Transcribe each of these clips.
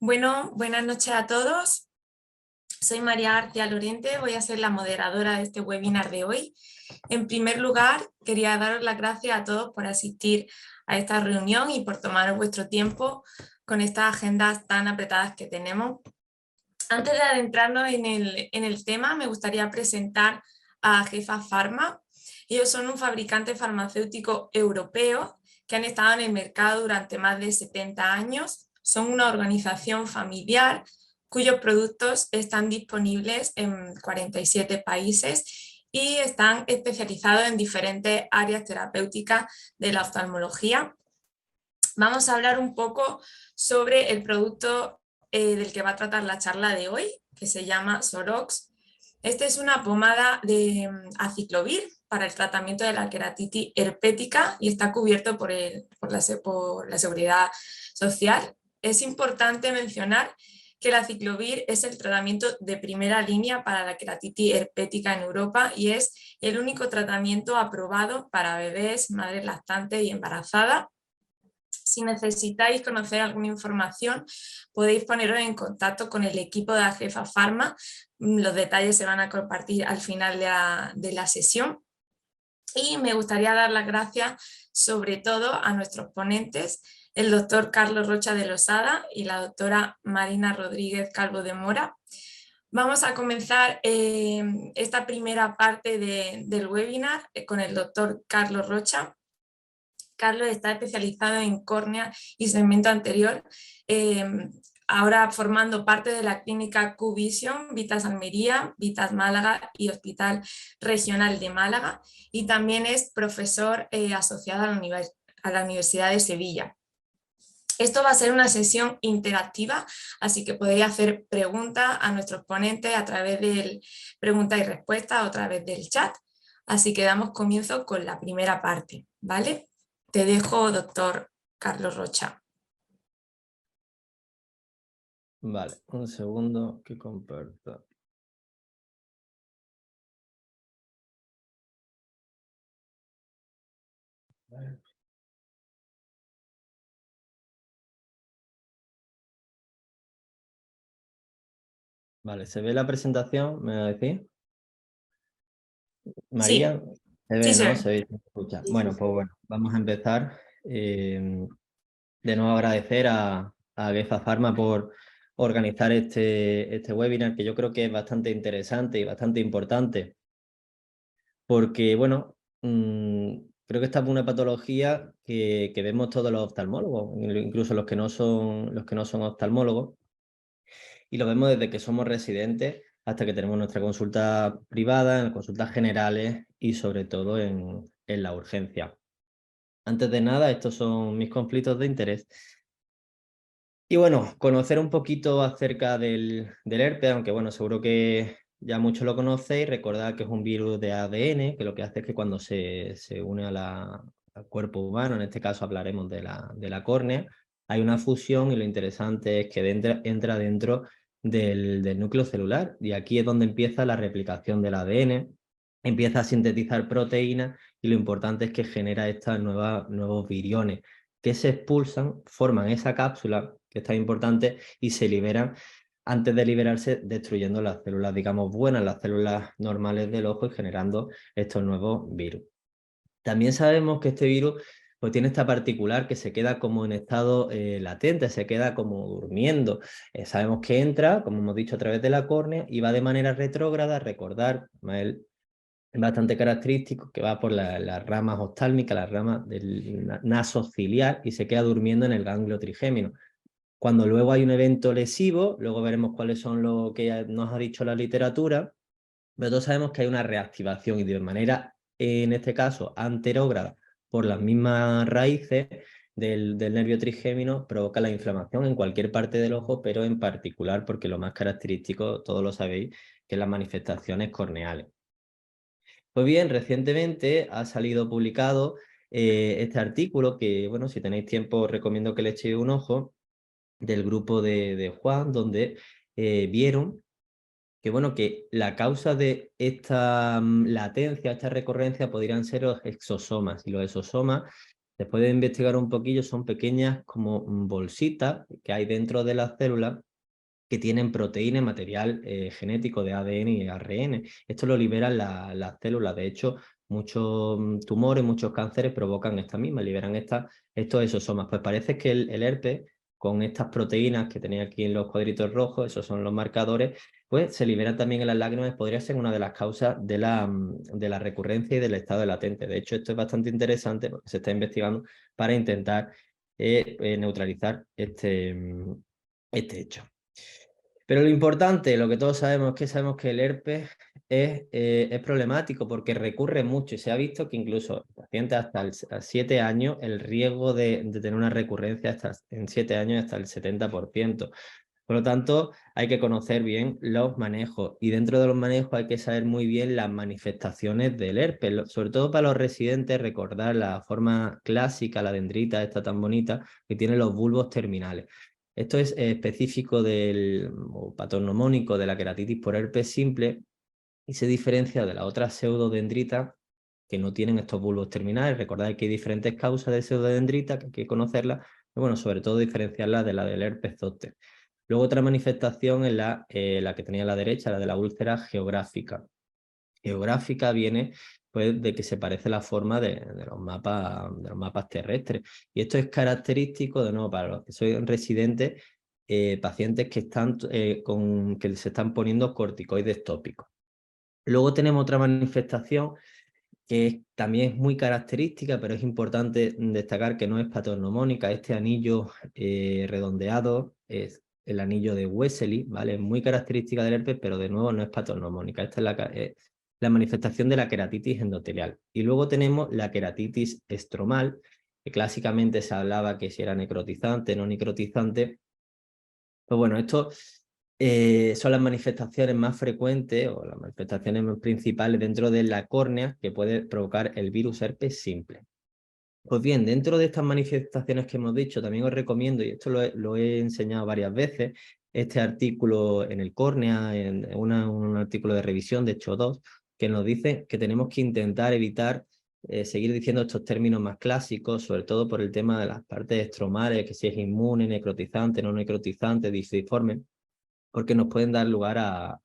Bueno, buenas noches a todos. Soy María García Lorente, voy a ser la moderadora de este webinar de hoy. En primer lugar, quería daros las gracias a todos por asistir a esta reunión y por tomaros vuestro tiempo con estas agendas tan apretadas que tenemos. Antes de adentrarnos en el tema, me gustaría presentar a Gefa Pharma. Ellos son un fabricante farmacéutico europeo que han estado en el mercado durante más de 70 años. Son una organización familiar cuyos productos están disponibles en 47 países y están especializados en diferentes áreas terapéuticas de la oftalmología. Vamos a hablar un poco sobre el producto del que va a tratar la charla de hoy, que se llama Sorox. Esta es una pomada de aciclovir para el tratamiento de la queratitis herpética y está cubierto por la Seguridad Social. Es importante mencionar que el aciclovir es el tratamiento de primera línea para la queratitis herpética en Europa y es el único tratamiento aprobado para bebés, madres lactantes y embarazadas. Si necesitáis conocer alguna información, podéis poneros en contacto con el equipo de Gefa Pharma. Los detalles se van a compartir al final de la sesión. Y me gustaría dar las gracias sobre todo a nuestros ponentes, el doctor Carlos Rocha de Losada y la doctora Marina Rodríguez Calvo de Mora. Vamos a comenzar esta primera parte del webinar con el doctor Carlos Rocha. Carlos está especializado en córnea y segmento anterior, ahora formando parte de la clínica Q-Vision, Vitas Almería, Vitas Málaga y Hospital Regional de Málaga, y también es profesor asociado a la Universidad de Sevilla. Esto va a ser una sesión interactiva, así que podéis hacer preguntas a nuestros ponentes a través de preguntas y respuestas o a través del chat. Así que damos comienzo con la primera parte, ¿vale? Te dejo, doctor Carlos Rocha. Vale, un segundo que comparto. Vale, ¿se ve la presentación? ¿Me va a decir? Sí, María, se ve, sí se ¿no? ve. Se ve, se escucha. Bueno, pues bueno, vamos a empezar. De nuevo agradecer a Gefa Pharma por organizar este webinar, que yo creo que es bastante interesante y bastante importante, porque, bueno, creo que esta es una patología que vemos todos los oftalmólogos, incluso los que no son oftalmólogos, y lo vemos desde que somos residentes hasta que tenemos nuestra consulta privada, en las consultas generales y sobre todo en la urgencia. Antes de nada, estos son mis conflictos de interés. Y bueno, conocer un poquito acerca del herpes, aunque bueno, seguro que ya muchos lo conocéis. Recordad que es un virus de ADN, que lo que hace es que cuando se une al cuerpo humano, en este caso hablaremos de la córnea, hay una fusión y lo interesante es que entra dentro del núcleo celular, y aquí es donde empieza la replicación del ADN, empieza a sintetizar proteínas, y lo importante es que genera estos nuevos viriones que se expulsan, forman esa cápsula, que es tan importante, y se liberan antes de liberarse, destruyendo las células, digamos, buenas, las células normales del ojo, y generando estos nuevos virus. También sabemos que este virus pues tiene esta particular que se queda como en estado latente, se queda como durmiendo. Sabemos que entra, como hemos dicho, a través de la córnea y va de manera retrógrada. Recordar, es bastante característico, que va por las ramas oftálmicas, las ramas del naso ciliar, y se queda durmiendo en el ganglio trigémino. Cuando luego hay un evento lesivo, luego veremos cuáles son lo que nos ha dicho la literatura, pero todos sabemos que hay una reactivación, y de manera, en este caso, anterógrada, por las mismas raíces del nervio trigémino, provoca la inflamación en cualquier parte del ojo, pero en particular, porque lo más característico, todos lo sabéis, que es las manifestaciones corneales. Pues bien, recientemente ha salido publicado este artículo que, bueno, si tenéis tiempo os recomiendo que le echéis un ojo, del grupo de Juan, donde vieron que, bueno, que la causa de esta latencia, esta recurrencia, podrían ser los exosomas, y los exosomas Después de investigar un poquillo, son pequeñas como bolsitas que hay dentro de las células que tienen proteína, material genético de ADN y ARN. Esto lo liberan las células. De hecho, muchos tumores, muchos cánceres provocan esta misma, liberan estos exosomas. Pues parece que el herpes, con estas proteínas que tenía aquí en los cuadritos rojos, esos son los marcadores, pues se liberan también en las lágrimas. Podría ser una de las causas de la recurrencia y del estado latente. De hecho, esto es bastante interesante porque se está investigando para intentar neutralizar este hecho. Pero lo importante, lo que todos sabemos, es que sabemos que el herpes es problemático porque recurre mucho y se ha visto que incluso en pacientes hasta 7 años el riesgo de tener una recurrencia en 7 años hasta el 70%. Por lo tanto, hay que conocer bien los manejos y dentro de los manejos hay que saber muy bien las manifestaciones del herpes, sobre todo para los residentes, recordar la forma clásica, la dendrita esta tan bonita, que tiene los bulbos terminales. Esto es específico del patognomónico de la queratitis por herpes simple y se diferencia de la otra pseudodendrita que no tienen estos bulbos terminales. Recordad que hay diferentes causas de pseudodendrita, que hay que conocerlas, pero bueno, sobre todo diferenciarlas de la del herpes zóster. Luego otra manifestación es la que tenía a la derecha, la de la úlcera geográfica. Geográfica viene pues, de que se parece la forma de los mapas terrestres. Y esto es característico, de nuevo, para los que soy residentes, pacientes que se están poniendo corticoides tópicos. Luego tenemos otra manifestación que también es muy característica, pero es importante destacar que no es patognomónica. Este anillo redondeado es el anillo de Wessely, ¿vale? Es muy característica del herpes, pero de nuevo no es patognomónica. Esta es la manifestación de la queratitis endotelial. Y luego tenemos la queratitis estromal, que clásicamente se hablaba que si era necrotizante, no necrotizante. Pues bueno, esto son las manifestaciones más frecuentes o las manifestaciones más principales dentro de la córnea que puede provocar el virus herpes simple. Pues bien, dentro de estas manifestaciones que hemos dicho, también os recomiendo, y esto lo he enseñado varias veces, este artículo en el Córnea, un artículo de revisión, de hecho 2, que nos dice que tenemos que intentar evitar seguir diciendo estos términos más clásicos, sobre todo por el tema de las partes estromales, que si es inmune, necrotizante, no necrotizante, disciforme, porque nos pueden dar lugar a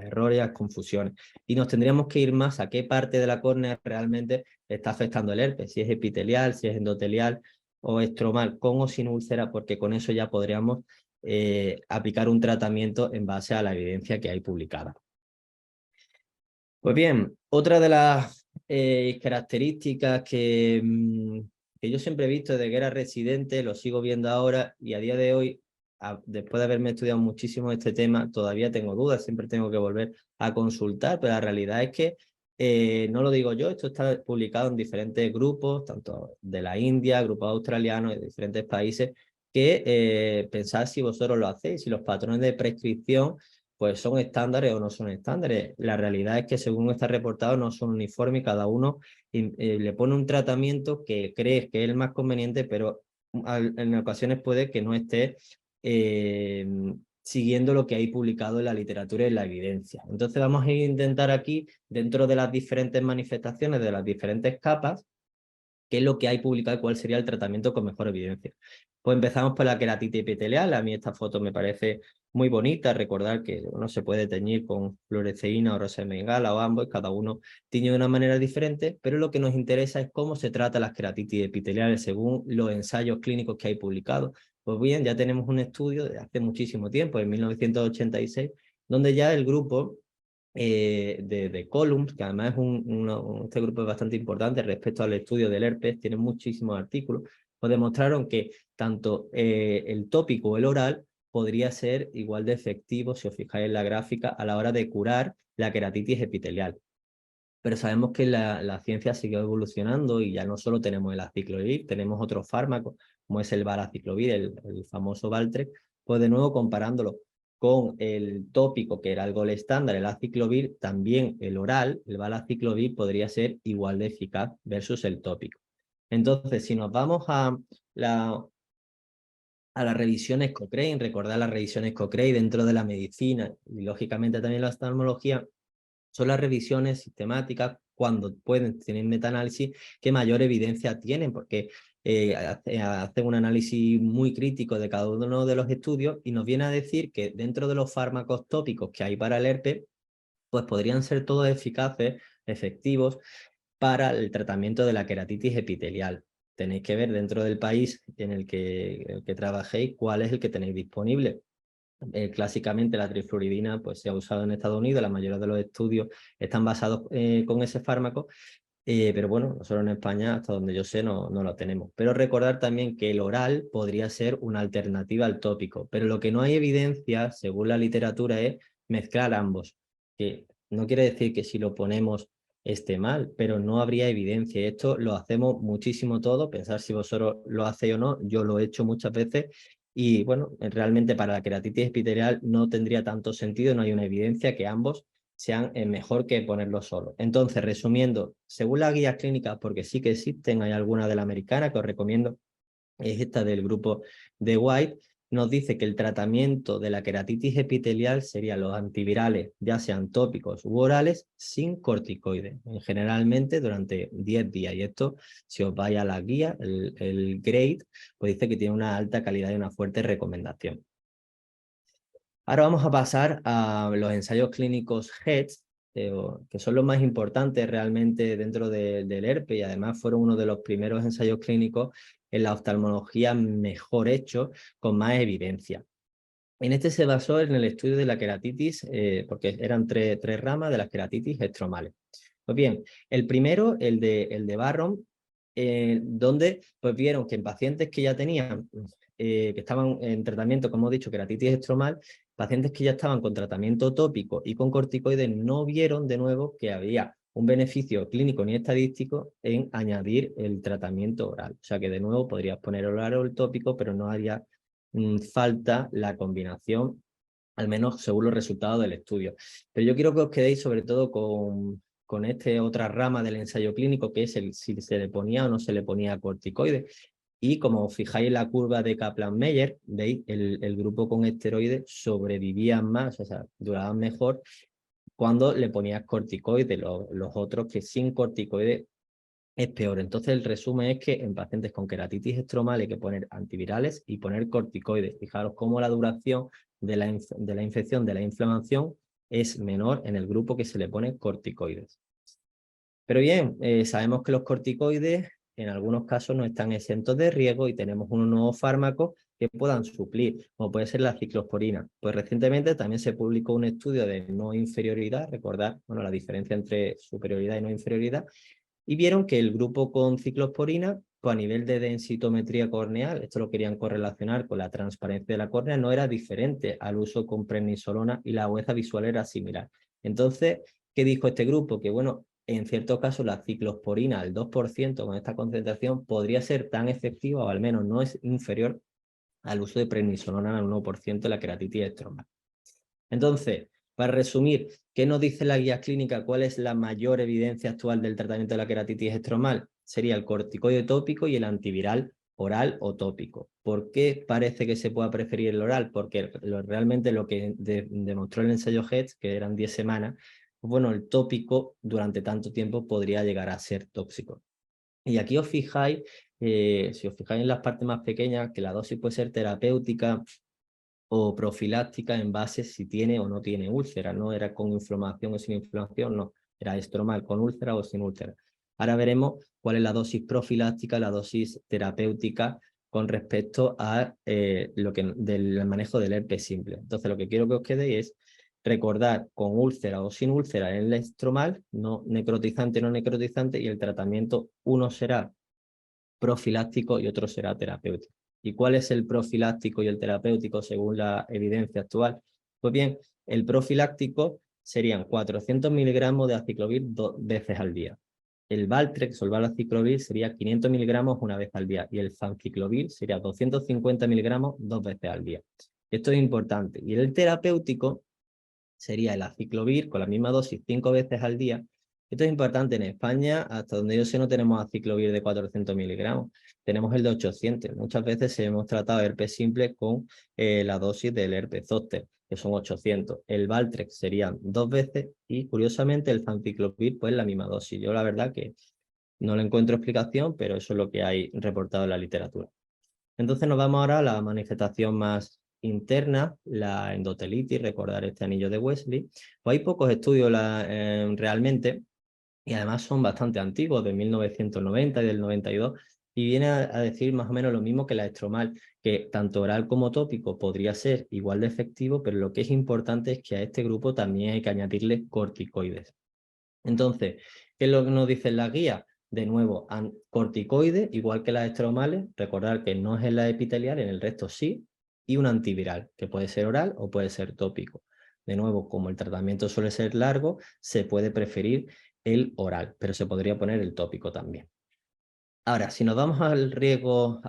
errores, a confusiones. Y nos tendríamos que ir más a qué parte de la córnea realmente está afectando el herpes, si es epitelial, si es endotelial o estromal, con o sin úlcera, porque con eso ya podríamos aplicar un tratamiento en base a la evidencia que hay publicada. Pues bien, otra de las características que yo siempre he visto desde que era residente, lo sigo viendo ahora y a día de hoy, después de haberme estudiado muchísimo este tema, todavía tengo dudas, siempre tengo que volver a consultar, pero la realidad es que no lo digo yo, esto está publicado en diferentes grupos, tanto de la India, grupos australianos, de diferentes países, que pensad si vosotros lo hacéis, si los patrones de prescripción pues son estándares o no son estándares. La realidad es que según está reportado no son uniformes y cada uno le pone un tratamiento que crees que es el más conveniente, pero en ocasiones puede que no esté siguiendo lo que hay publicado en la literatura y en la evidencia. Entonces vamos a intentar aquí, dentro de las diferentes manifestaciones, de las diferentes capas, qué es lo que hay publicado y cuál sería el tratamiento con mejor evidencia. Pues empezamos por la queratitis epitelial. A mí esta foto me parece muy bonita. Recordar que uno se puede teñir con fluoresceína o rosa de bengala o ambos, cada uno tiñe de una manera diferente, pero lo que nos interesa es cómo se trata las queratitis epiteliales según los ensayos clínicos que hay publicados. Pues bien, ya tenemos un estudio de hace muchísimo tiempo, en 1986, donde ya el grupo de Columns, que además es este grupo es bastante importante respecto al estudio del herpes, tiene muchísimos artículos, pues demostraron que tanto el tópico o el oral podría ser igual de efectivo, si os fijáis en la gráfica, a la hora de curar la queratitis epitelial. Pero sabemos que la ciencia sigue evolucionando y ya no solo tenemos el aciclovir, tenemos otros fármacos, como es el valaciclovir, el famoso Valtrex, pues de nuevo comparándolo con el tópico, que era el gold estándar, el aciclovir, también el oral, el valaciclovir, podría ser igual de eficaz versus el tópico. Entonces, si nos vamos a las revisiones Cochrane, recordar las revisiones Cochrane dentro de la medicina y lógicamente también la oftalmología, son las revisiones sistemáticas cuando pueden tener metaanálisis que mayor evidencia tienen, porque hacen un análisis muy crítico de cada uno de los estudios y nos viene a decir que dentro de los fármacos tópicos que hay para el herpes, pues podrían ser todos eficaces, efectivos, para el tratamiento de la queratitis epitelial. Tenéis que ver dentro del país en el que trabajéis cuál es el que tenéis disponible. Clásicamente la trifluoridina pues, se ha usado en Estados Unidos, la mayoría de los estudios están basados con ese fármaco, pero bueno, nosotros en España, hasta donde yo sé, no lo tenemos. Pero recordar también que el oral podría ser una alternativa al tópico, pero lo que no hay evidencia, según la literatura, es mezclar ambos, que no quiere decir que si lo ponemos esté mal, pero no habría evidencia. Esto lo hacemos muchísimo todo, pensar si vosotros lo hacéis o no, yo lo he hecho muchas veces y bueno, realmente para la queratitis epitelial no tendría tanto sentido, no hay una evidencia que ambos sean mejor que ponerlo solo. Entonces, resumiendo, según las guías clínicas, porque sí que existen, hay alguna de la americana que os recomiendo, es esta del grupo de White, nos dice que el tratamiento de la queratitis epitelial serían los antivirales, ya sean tópicos u orales, sin corticoides, generalmente durante 10 días. Y esto, si os vais a la guía, el GRADE, pues dice que tiene una alta calidad y una fuerte recomendación. Ahora vamos a pasar a los ensayos clínicos HEADS, que son los más importantes realmente dentro del herpes y además fueron uno de los primeros ensayos clínicos en la oftalmología mejor hechos, con más evidencia. En este se basó en el estudio de la queratitis, porque eran tres ramas de las queratitis estromales. Pues bien, el primero, el de Barron, donde pues vieron que en pacientes que ya tenían, que estaban en tratamiento, como he dicho, queratitis estromal, pacientes que ya estaban con tratamiento tópico y con corticoides no vieron de nuevo que había un beneficio clínico ni estadístico en añadir el tratamiento oral. O sea que de nuevo podrías poner oral o el tópico, pero no haría falta la combinación, al menos según los resultados del estudio. Pero yo quiero que os quedéis sobre todo con esta otra rama del ensayo clínico, que es el si se le ponía o no se le ponía corticoides. Y como os fijáis en la curva de Kaplan-Meier, veis, el grupo con esteroides sobrevivían más, o sea, duraban mejor cuando le ponías corticoides. Los otros que sin corticoides es peor. Entonces el resumen es que en pacientes con queratitis estromal hay que poner antivirales y poner corticoides. Fijaros cómo la duración de la infección, de la inflamación, es menor en el grupo que se le pone corticoides. Pero bien, sabemos que los corticoides en algunos casos no están exentos de riesgo y tenemos unos nuevos fármacos que puedan suplir, como puede ser la ciclosporina. Pues recientemente también se publicó un estudio de no inferioridad, recordar, bueno, la diferencia entre superioridad y no inferioridad, y vieron que el grupo con ciclosporina, pues a nivel de densitometría corneal, esto lo querían correlacionar con la transparencia de la córnea, no era diferente al uso con prednisolona y la agudeza visual era similar. Entonces, ¿qué dijo este grupo? Que bueno, en ciertos casos la ciclosporina al 2% con esta concentración podría ser tan efectiva, o al menos no es inferior al uso de prednisolona al 1% de la queratitis estromal. Entonces, para resumir, ¿qué nos dice la guía clínica? ¿Cuál es la mayor evidencia actual del tratamiento de la queratitis estromal? Sería el corticoide tópico y el antiviral oral o tópico. ¿Por qué parece que se pueda preferir el oral? Porque realmente lo que demostró el ensayo HEADS, que eran 10 semanas, pues bueno, el tópico durante tanto tiempo podría llegar a ser tóxico. Y aquí os fijáis, si os fijáis en las partes más pequeñas, que la dosis puede ser terapéutica o profiláctica en base si tiene o no tiene úlcera, no era con inflamación o sin inflamación, no, era estromal con úlcera o sin úlcera. Ahora veremos cuál es la dosis profiláctica, la dosis terapéutica con respecto a del manejo del herpes simple. Entonces lo que quiero que os quedéis es recordar con úlcera o sin úlcera en el estromal, no necrotizante, no necrotizante, y el tratamiento uno será profiláctico y otro será terapéutico. ¿Y cuál es el profiláctico y el terapéutico según la evidencia actual? Pues bien, el profiláctico serían 400 miligramos de aciclovir 2 veces al día. El Valtrex o el valaciclovir sería 500 miligramos una vez al día y el fanciclovir sería 250 miligramos 2 veces al día. Esto es importante. Y el terapéutico sería el aciclovir con la misma dosis 5 veces al día. Esto es importante. En España, hasta donde yo sé, no tenemos aciclovir de 400 miligramos. Tenemos el de 800. Muchas veces hemos tratado herpes simple con la dosis del herpes zóster. que son 800. El Valtrex serían 2 veces y, curiosamente, el Famciclovir, pues la misma dosis. Yo la verdad que no le encuentro explicación, pero eso es lo que hay reportado en la literatura. Entonces nos vamos ahora a la manifestación más interna, la endotelitis, recordar este anillo de Wesley. Pues hay pocos estudios realmente, y además son bastante antiguos, de 1990 y del 92, y viene a decir más o menos lo mismo que la estromal, que tanto oral como tópico podría ser igual de efectivo, pero lo que es importante es que a este grupo también hay que añadirle corticoides. Entonces, ¿qué es lo que nos dice la guía? De nuevo, corticoides, igual que las estromales, recordar que no es en la epitelial, en el resto sí, y un antiviral, que puede ser oral o puede ser tópico. De nuevo, como el tratamiento suele ser largo, se puede preferir el oral, pero se podría poner el tópico también. Ahora, si nos vamos al riesgo,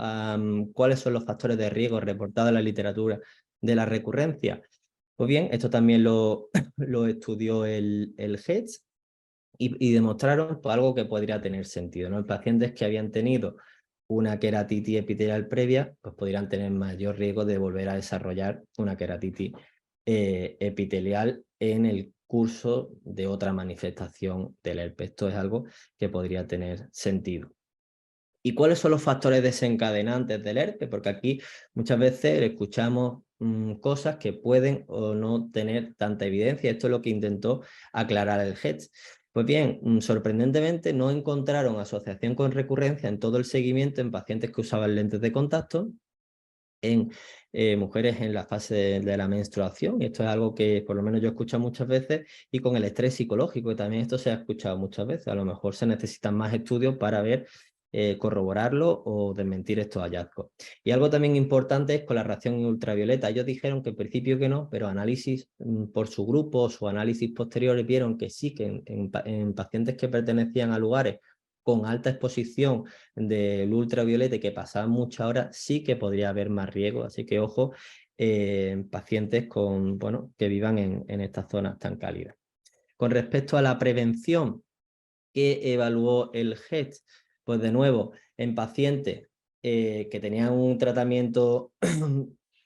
¿cuáles son los factores de riesgo reportados en la literatura de la recurrencia? Pues bien, esto también lo estudió el Hetz, y demostraron pues, algo que podría tener sentido, ¿no? En pacientes que habían tenido una queratitis epitelial previa, pues podrían tener mayor riesgo de volver a desarrollar una queratitis epitelial en el curso de otra manifestación del herpes. Esto es algo que podría tener sentido. ¿Y cuáles son los factores desencadenantes del herpes? Porque aquí muchas veces escuchamos cosas que pueden o no tener tanta evidencia. Esto es lo que intentó aclarar el Hetz. Pues bien, sorprendentemente no encontraron asociación con recurrencia en todo el seguimiento en pacientes que usaban lentes de contacto, en mujeres en la fase de la menstruación, y esto es algo que por lo menos yo he escuchado muchas veces, y con el estrés psicológico, y también esto se ha escuchado muchas veces. A lo mejor se necesitan más estudios para ver, corroborarlo o desmentir estos hallazgos. Y algo también importante es con la radiación ultravioleta. Ellos dijeron que en principio que no, pero análisis por su grupo, su análisis posteriores vieron que sí, que en pacientes que pertenecían a lugares con alta exposición del ultravioleta y que pasaban muchas horas, sí que podría haber más riesgo. Así que ojo, pacientes con, bueno, que vivan en estas zonas tan cálidas. Con respecto a la prevención que evaluó el Hetz, pues de nuevo, en pacientes que tenían un tratamiento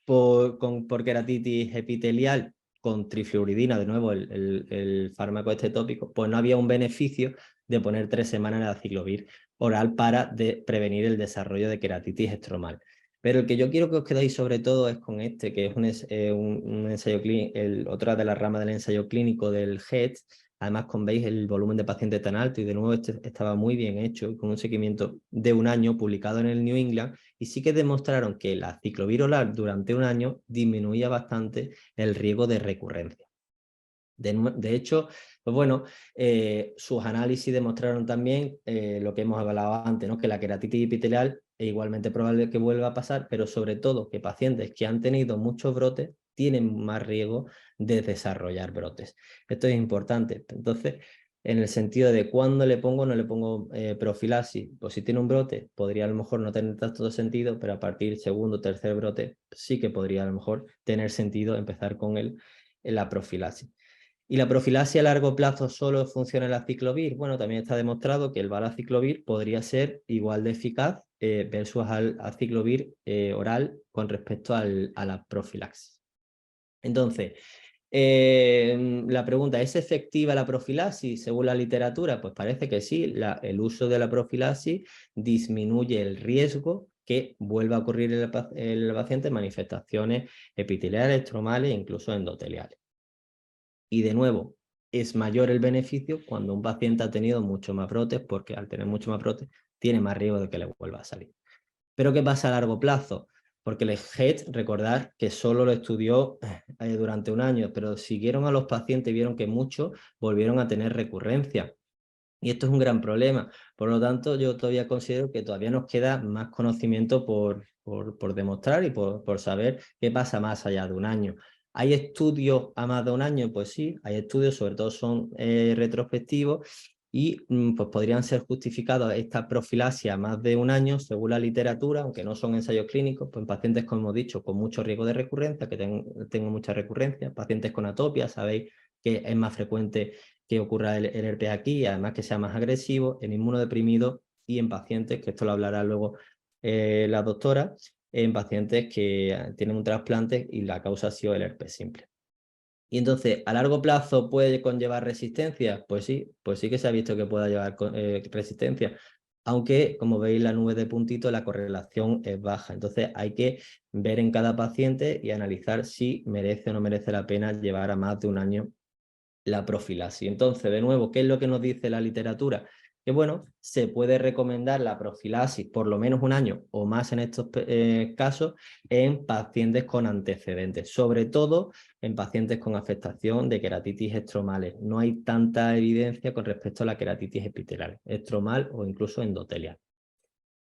por queratitis epitelial con trifluoridina, de nuevo el fármaco este tópico, pues no había un beneficio de poner 3 semanas de aciclovir oral para prevenir el desarrollo de queratitis estromal. Pero el que yo quiero que os quedéis sobre todo es con este, que es un ensayo clínico, otra de las ramas del ensayo clínico del Hetz. Además, como veis, el volumen de pacientes tan alto, y de nuevo este estaba muy bien hecho, con un seguimiento de 1 año publicado en el New England, y sí que demostraron que la aciclovir oral durante 1 año disminuía bastante el riesgo de recurrencia. De hecho, pues bueno, sus análisis demostraron también lo que hemos hablado antes, ¿no? Que la queratitis epitelial es igualmente probable que vuelva a pasar, pero sobre todo que pacientes que han tenido muchos brotes tienen más riesgo de desarrollar brotes. Esto es importante. Entonces, en el sentido de cuándo le pongo o no le pongo profilaxis, pues si tiene un brote podría a lo mejor no tener tanto sentido, pero a partir del segundo o tercer brote sí que podría a lo mejor tener sentido empezar con la profilaxis. ¿Y la profilaxis a largo plazo solo funciona el aciclovir? Bueno, también está demostrado que el valaciclovir podría ser igual de eficaz versus al aciclovir oral con respecto a la profilaxis. Entonces, la pregunta, ¿es efectiva la profilaxis según la literatura? Pues parece que sí, el uso de la profilaxis disminuye el riesgo que vuelva a ocurrir en el paciente manifestaciones epiteliales, estromales e incluso endoteliales. Y de nuevo, es mayor el beneficio cuando un paciente ha tenido mucho más brotes, porque al tener mucho más brotes tiene más riesgo de que le vuelva a salir. ¿Pero qué pasa a largo plazo? Porque el Hetz, recordar que solo lo estudió durante 1 año, pero siguieron a los pacientes y vieron que muchos volvieron a tener recurrencia. Y esto es un gran problema. Por lo tanto, yo todavía considero que todavía nos queda más conocimiento por demostrar y por saber qué pasa más allá de 1 año. ¿Hay estudios a más de 1 año? Pues sí, hay estudios, sobre todo son retrospectivos, y pues podrían ser justificados esta profilaxia a más de 1 año según la literatura, aunque no son ensayos clínicos, pues en pacientes, como hemos dicho, con mucho riesgo de recurrencia, que tengo mucha recurrencia, pacientes con atopia, sabéis que es más frecuente que ocurra el herpes aquí, y además que sea más agresivo, en inmunodeprimidos y en pacientes, que esto lo hablará luego la doctora, en pacientes que tienen un trasplante y la causa ha sido el herpes simple. Y entonces, ¿a largo plazo puede conllevar resistencia? Pues sí que se ha visto que pueda llevar resistencia. Aunque, como veis, la nube de puntito, la correlación es baja. Entonces, hay que ver en cada paciente y analizar si merece o no merece la pena llevar a más de un año la profilaxis. Entonces, de nuevo, ¿qué es lo que nos dice la literatura? Que bueno, se puede recomendar la profilaxis por lo menos un año o más en estos casos en pacientes con antecedentes, sobre todo en pacientes con afectación de queratitis estromales. No hay tanta evidencia con respecto a la queratitis epitelial, estromal o incluso endotelial.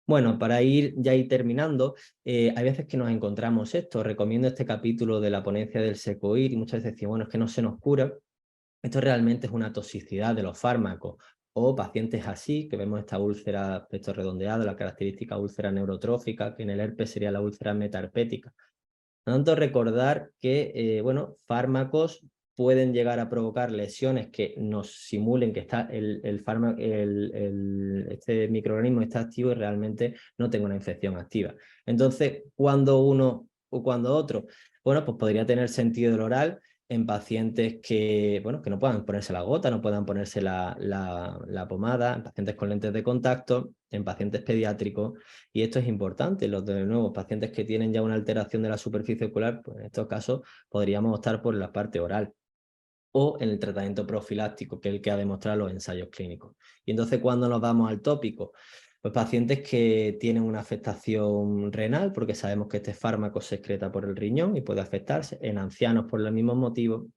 Bueno, para ir terminando, hay veces que nos encontramos esto. Recomiendo este capítulo de la ponencia del SECOIR y muchas veces decimos, bueno, es que no se nos cura. Esto realmente es una toxicidad de los fármacos o pacientes así, que vemos esta úlcera aspecto redondeado, la característica úlcera neurotrófica, que en el herpes sería la úlcera metaherpética. Por lo tanto, recordar que bueno, fármacos pueden llegar a provocar lesiones que nos simulen que está este microorganismo está activo y realmente no tenga una infección activa. Entonces, cuando uno o cuando otro, bueno, pues podría tener sentido del oral en pacientes que, bueno, que no puedan ponerse la gota, no puedan ponerse la pomada, en pacientes con lentes de contacto, en pacientes pediátricos. Y esto es importante, los de nuevo, pacientes que tienen ya una alteración de la superficie ocular, pues en estos casos podríamos optar por la parte oral o en el tratamiento profiláctico, que es el que ha demostrado los ensayos clínicos. Y entonces, ¿cuándo nos vamos al tópico? Pues pacientes que tienen una afectación renal, porque sabemos que este fármaco se excreta por el riñón y puede afectarse, en ancianos por los mismos motivos,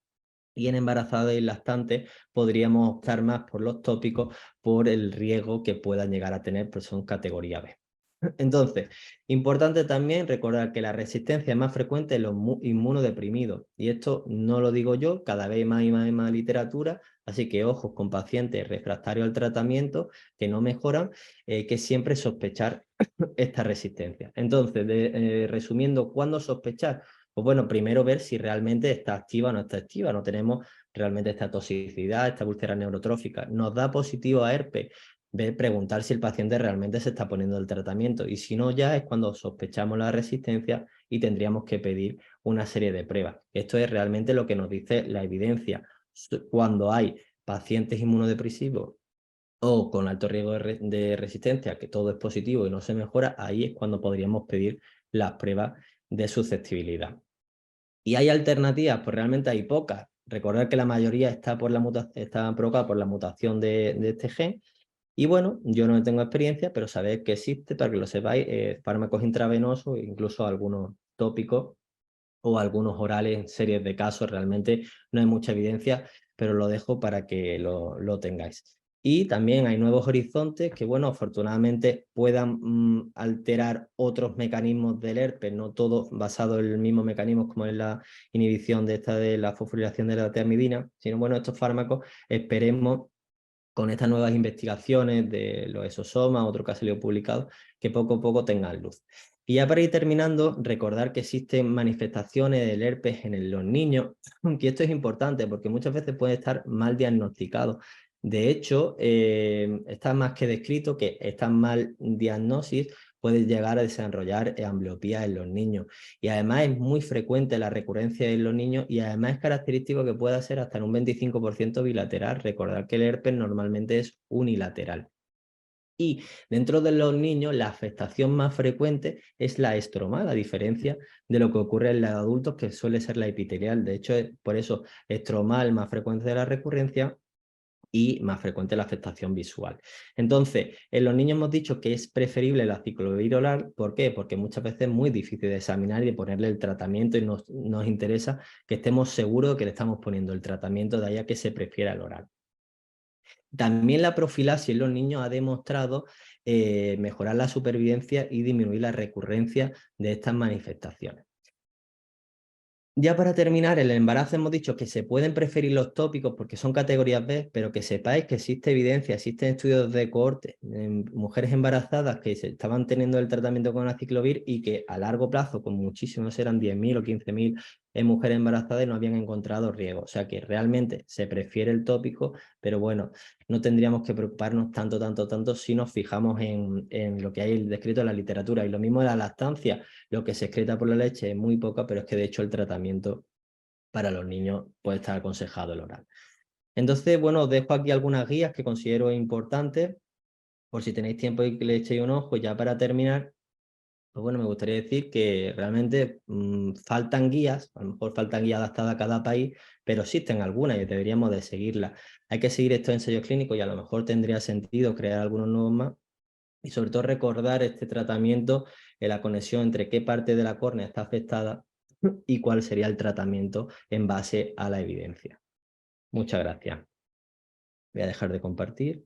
y en embarazadas y lactantes podríamos optar más por los tópicos por el riesgo que puedan llegar a tener, pues son categoría B. Entonces, importante también recordar que la resistencia es más frecuente en los inmunodeprimidos. Y esto no lo digo yo, cada vez más y más y más literatura, así que ojos con pacientes refractarios al tratamiento que no mejoran, que siempre sospechar esta resistencia. Entonces, resumiendo, ¿cuándo sospechar? Pues bueno, primero ver si realmente está activa o no está activa. No tenemos realmente esta toxicidad, esta úlcera neurotrófica. ¿Nos da positivo a herpes? Preguntar si el paciente realmente se está poniendo el tratamiento. Y si no, ya es cuando sospechamos la resistencia y tendríamos que pedir una serie de pruebas. Esto es realmente lo que nos dice la evidencia. Cuando hay pacientes inmunodepresivos o con alto riesgo de resistencia, que todo es positivo y no se mejora, ahí es cuando podríamos pedir las pruebas de susceptibilidad. ¿Y hay alternativas? Pues realmente hay pocas. Recordar que la mayoría está provocada por la mutación de este gen. Y bueno, yo no tengo experiencia, pero sabéis que existe, para que lo sepáis, fármacos intravenosos, incluso algunos tópicos o algunos orales en series de casos. Realmente no hay mucha evidencia, pero lo dejo para que lo tengáis. Y también hay nuevos horizontes que, bueno, afortunadamente puedan alterar otros mecanismos del herpes, no todo basado en el mismo mecanismo como es la inhibición de la fosforilación de la tiamidina, sino, bueno, estos fármacos esperemos con estas nuevas investigaciones de los exosomas, otro que ha salido publicado, que poco a poco tengan luz. Y ya para ir terminando, recordar que existen manifestaciones del herpes en los niños, que esto es importante porque muchas veces puede estar mal diagnosticado. De hecho, está más que descrito que esta mal diagnosis puede llegar a desarrollar ambliopía en los niños. Y además es muy frecuente la recurrencia en los niños y además es característico que pueda ser hasta en un 25% bilateral. Recordar que el herpes normalmente es unilateral. Y dentro de los niños la afectación más frecuente es la estromal, a diferencia de lo que ocurre en los adultos, que suele ser la epitelial. De hecho, es por eso estromal más frecuente de la recurrencia y más frecuente la afectación visual. Entonces, en los niños hemos dicho que es preferible la aciclovir oral. ¿Por qué? Porque muchas veces es muy difícil de examinar y de ponerle el tratamiento y nos interesa que estemos seguros de que le estamos poniendo el tratamiento, de ahí a que se prefiera el oral. También la profilaxis en los niños ha demostrado mejorar la supervivencia y disminuir la recurrencia de estas manifestaciones. Ya para terminar, el embarazo hemos dicho que se pueden preferir los tópicos porque son categorías B, pero que sepáis que existe evidencia, existen estudios de cohorte en mujeres embarazadas que se estaban teniendo el tratamiento con aciclovir y que a largo plazo, con muchísimos, eran 10.000 o 15.000 mujeres embarazadas y no habían encontrado riesgo. O sea que realmente se prefiere el tópico, pero bueno, no tendríamos que preocuparnos tanto si nos fijamos en lo que hay descrito en la literatura. Y lo mismo de la lactancia. Lo que se excreta por la leche es muy poca, pero es que de hecho el tratamiento para los niños puede estar aconsejado el oral. Entonces, bueno, os dejo aquí algunas guías que considero importantes, por si tenéis tiempo y que le echéis un ojo. Ya para terminar, pues bueno, me gustaría decir que realmente faltan guías, a lo mejor faltan guías adaptadas a cada país, pero existen algunas y deberíamos de seguirlas. Hay que seguir estos ensayos clínicos y a lo mejor tendría sentido crear algunos nuevos más y sobre todo recordar este tratamiento en la conexión entre qué parte de la córnea está afectada y cuál sería el tratamiento en base a la evidencia. Muchas gracias. Voy a dejar de compartir.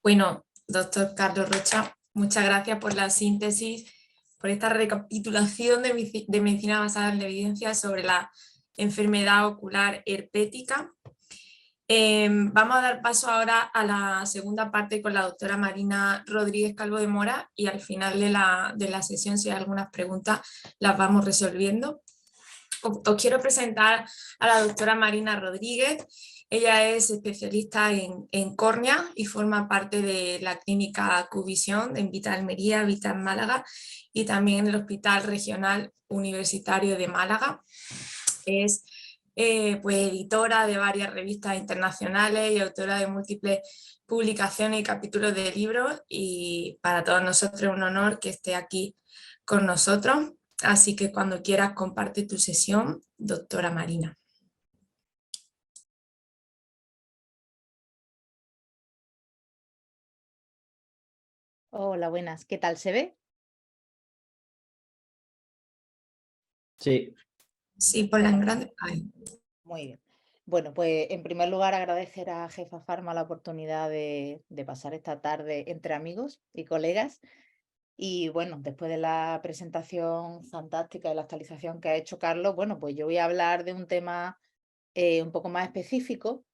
Bueno, doctor Carlos Rocha, muchas gracias por la síntesis, por esta recapitulación de medicina basada en la evidencia sobre la enfermedad ocular herpética. Vamos a dar paso ahora a la segunda parte con la doctora Marina Rodríguez Calvo de Mora y al final de la sesión, si hay algunas preguntas, las vamos resolviendo. Os quiero presentar a la doctora Marina Rodríguez. Ella es especialista en córnea y forma parte de la clínica Cuvisión en Vita Almería, Vita en Málaga y también en el Hospital Regional Universitario de Málaga. Es pues, editora de varias revistas internacionales y autora de múltiples publicaciones y capítulos de libros, y para todos nosotros es un honor que esté aquí con nosotros. Así que cuando quieras comparte tu sesión, doctora Marina. Hola, buenas. ¿Qué tal? ¿Se ve? Sí. Sí, ponla en grande. Ahí. Muy bien. Bueno, pues en primer lugar agradecer a Jefa Farma la oportunidad de pasar esta tarde entre amigos y colegas. Y bueno, después de la presentación fantástica y la actualización que ha hecho Carlos, bueno, pues yo voy a hablar de un tema un poco más específico,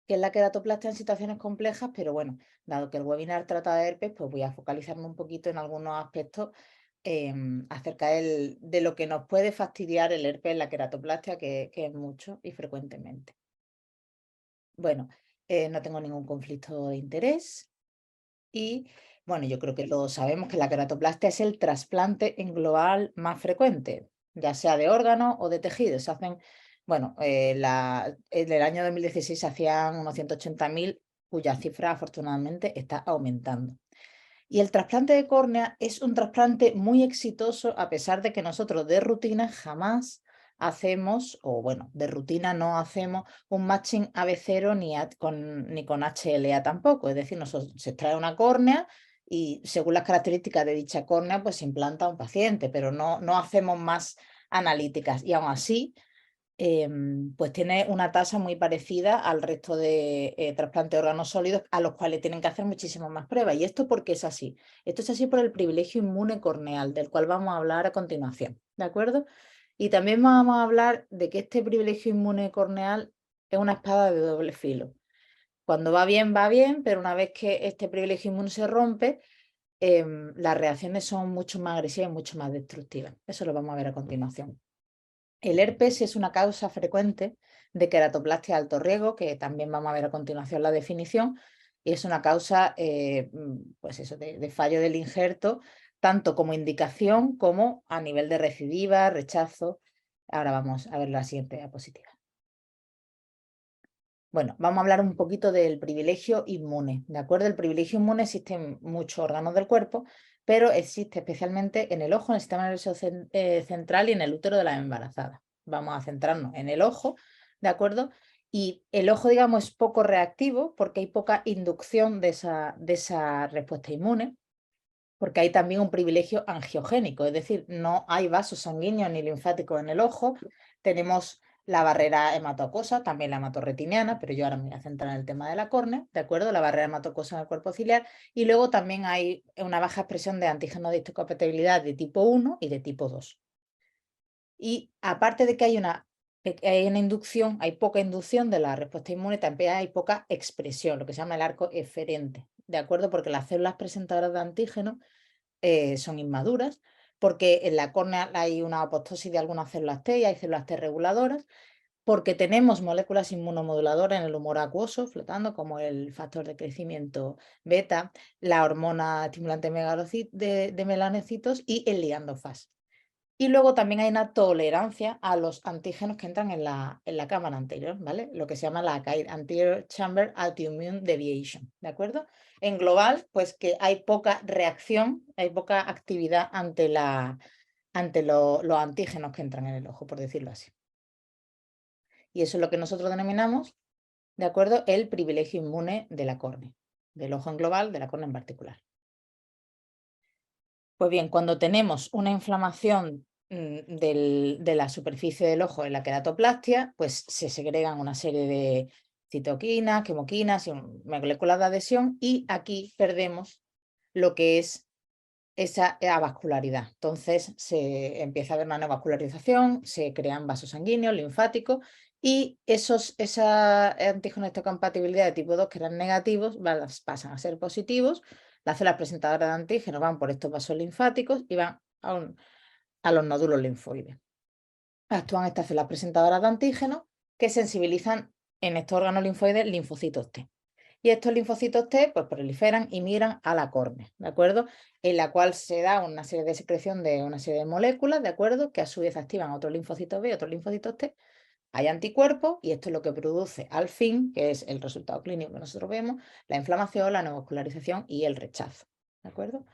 que es la queratoplastia en situaciones complejas, pero bueno, dado que el webinar trata de herpes, pues voy a focalizarme un poquito en algunos aspectos acerca de lo que nos puede fastidiar el herpes en la queratoplastia, que es mucho y frecuentemente. Bueno, no tengo ningún conflicto de interés y bueno, yo creo que todos sabemos que la queratoplastia es el trasplante en global más frecuente, ya sea de órgano o de tejido. Se hacen, bueno, en el año 2016 se hacían unos 180.000, cuya cifra afortunadamente está aumentando. Y el trasplante de córnea es un trasplante muy exitoso, a pesar de que nosotros de rutina jamás hacemos, o bueno, de rutina no hacemos un matching AB0 ni con HLA tampoco. Es decir, se extrae una córnea y según las características de dicha córnea, pues se implanta a un paciente, pero no hacemos más analíticas. Y aún así, pues tiene una tasa muy parecida al resto de trasplantes de órganos sólidos, a los cuales tienen que hacer muchísimas más pruebas. ¿Y esto por qué es así? Esto es así por el privilegio inmune corneal, del cual vamos a hablar a continuación, ¿de acuerdo? Y también vamos a hablar de que este privilegio inmune corneal es una espada de doble filo. Cuando va bien, pero una vez que este privilegio inmune se rompe, las reacciones son mucho más agresivas y mucho más destructivas. Eso lo vamos a ver a continuación. El herpes es una causa frecuente de queratoplastia de alto riesgo, que también vamos a ver a continuación la definición, y es una causa pues eso, de fallo del injerto, tanto como indicación como a nivel de recidiva, rechazo. Ahora vamos a ver la siguiente diapositiva. Bueno, vamos a hablar un poquito del privilegio inmune, ¿de acuerdo? El privilegio inmune existe en muchos órganos del cuerpo, pero existe especialmente en el ojo, en el sistema nervioso central y en el útero de la embarazada. Vamos a centrarnos en el ojo, ¿de acuerdo? Y el ojo, digamos, es poco reactivo porque hay poca inducción de esa respuesta inmune, porque hay también un privilegio angiogénico, es decir, no hay vasos sanguíneos ni linfáticos en el ojo. Tenemos la barrera hematoacuosa, también la hematorretiniana, pero yo ahora me voy a centrar en el tema de la córnea, ¿de acuerdo? La barrera hematoacuosa en el cuerpo ciliar, y luego también hay una baja expresión de antígenos de histocompatibilidad de tipo 1 y de tipo 2. Y aparte de que hay una inducción, hay poca inducción de la respuesta inmune, también hay poca expresión, lo que se llama el arco eferente, ¿de acuerdo? Porque las células presentadoras de antígenos son inmaduras, porque en la córnea hay una apoptosis de algunas células T y hay células T reguladoras, porque tenemos moléculas inmunomoduladoras en el humor acuoso flotando, como el factor de crecimiento beta, la hormona estimulante de melanocitos y el ligando Fas. Y luego también hay una tolerancia a los antígenos que entran en la cámara anterior, ¿vale? Lo que se llama la ACAID, Anterior Chamber Autoimmune Deviation, ¿de acuerdo? En global, pues que hay poca reacción, hay poca actividad ante los antígenos que entran en el ojo, por decirlo así. Y eso es lo que nosotros denominamos, ¿de acuerdo?, el privilegio inmune de la córnea, del ojo en global, de la córnea en particular. Pues bien, cuando tenemos una inflamación de la superficie del ojo en la queratoplastia, pues se segregan una serie de citoquinas, quimoquinas y moléculas de adhesión, y aquí perdemos lo que es esa avascularidad. Entonces se empieza a haber una neovascularización, se crean vasos sanguíneos, linfáticos, y esa antígeno-histocompatibilidad de tipo 2 que eran negativos pasan a ser positivos. Las células presentadoras de antígenos van por estos vasos linfáticos y van a los nódulos linfoides. Actúan estas células presentadoras de antígenos que sensibilizan en estos órganos linfoides linfocitos T. Y estos linfocitos T pues proliferan y migran a la córnea, ¿de acuerdo? En la cual se da una serie de secreción de una serie de moléculas, ¿de acuerdo? Que a su vez activan otros linfocitos B y otros linfocitos T. Hay anticuerpos y esto es lo que produce al fin, que es el resultado clínico que nosotros vemos, la inflamación, la neovascularización y el rechazo, ¿de acuerdo?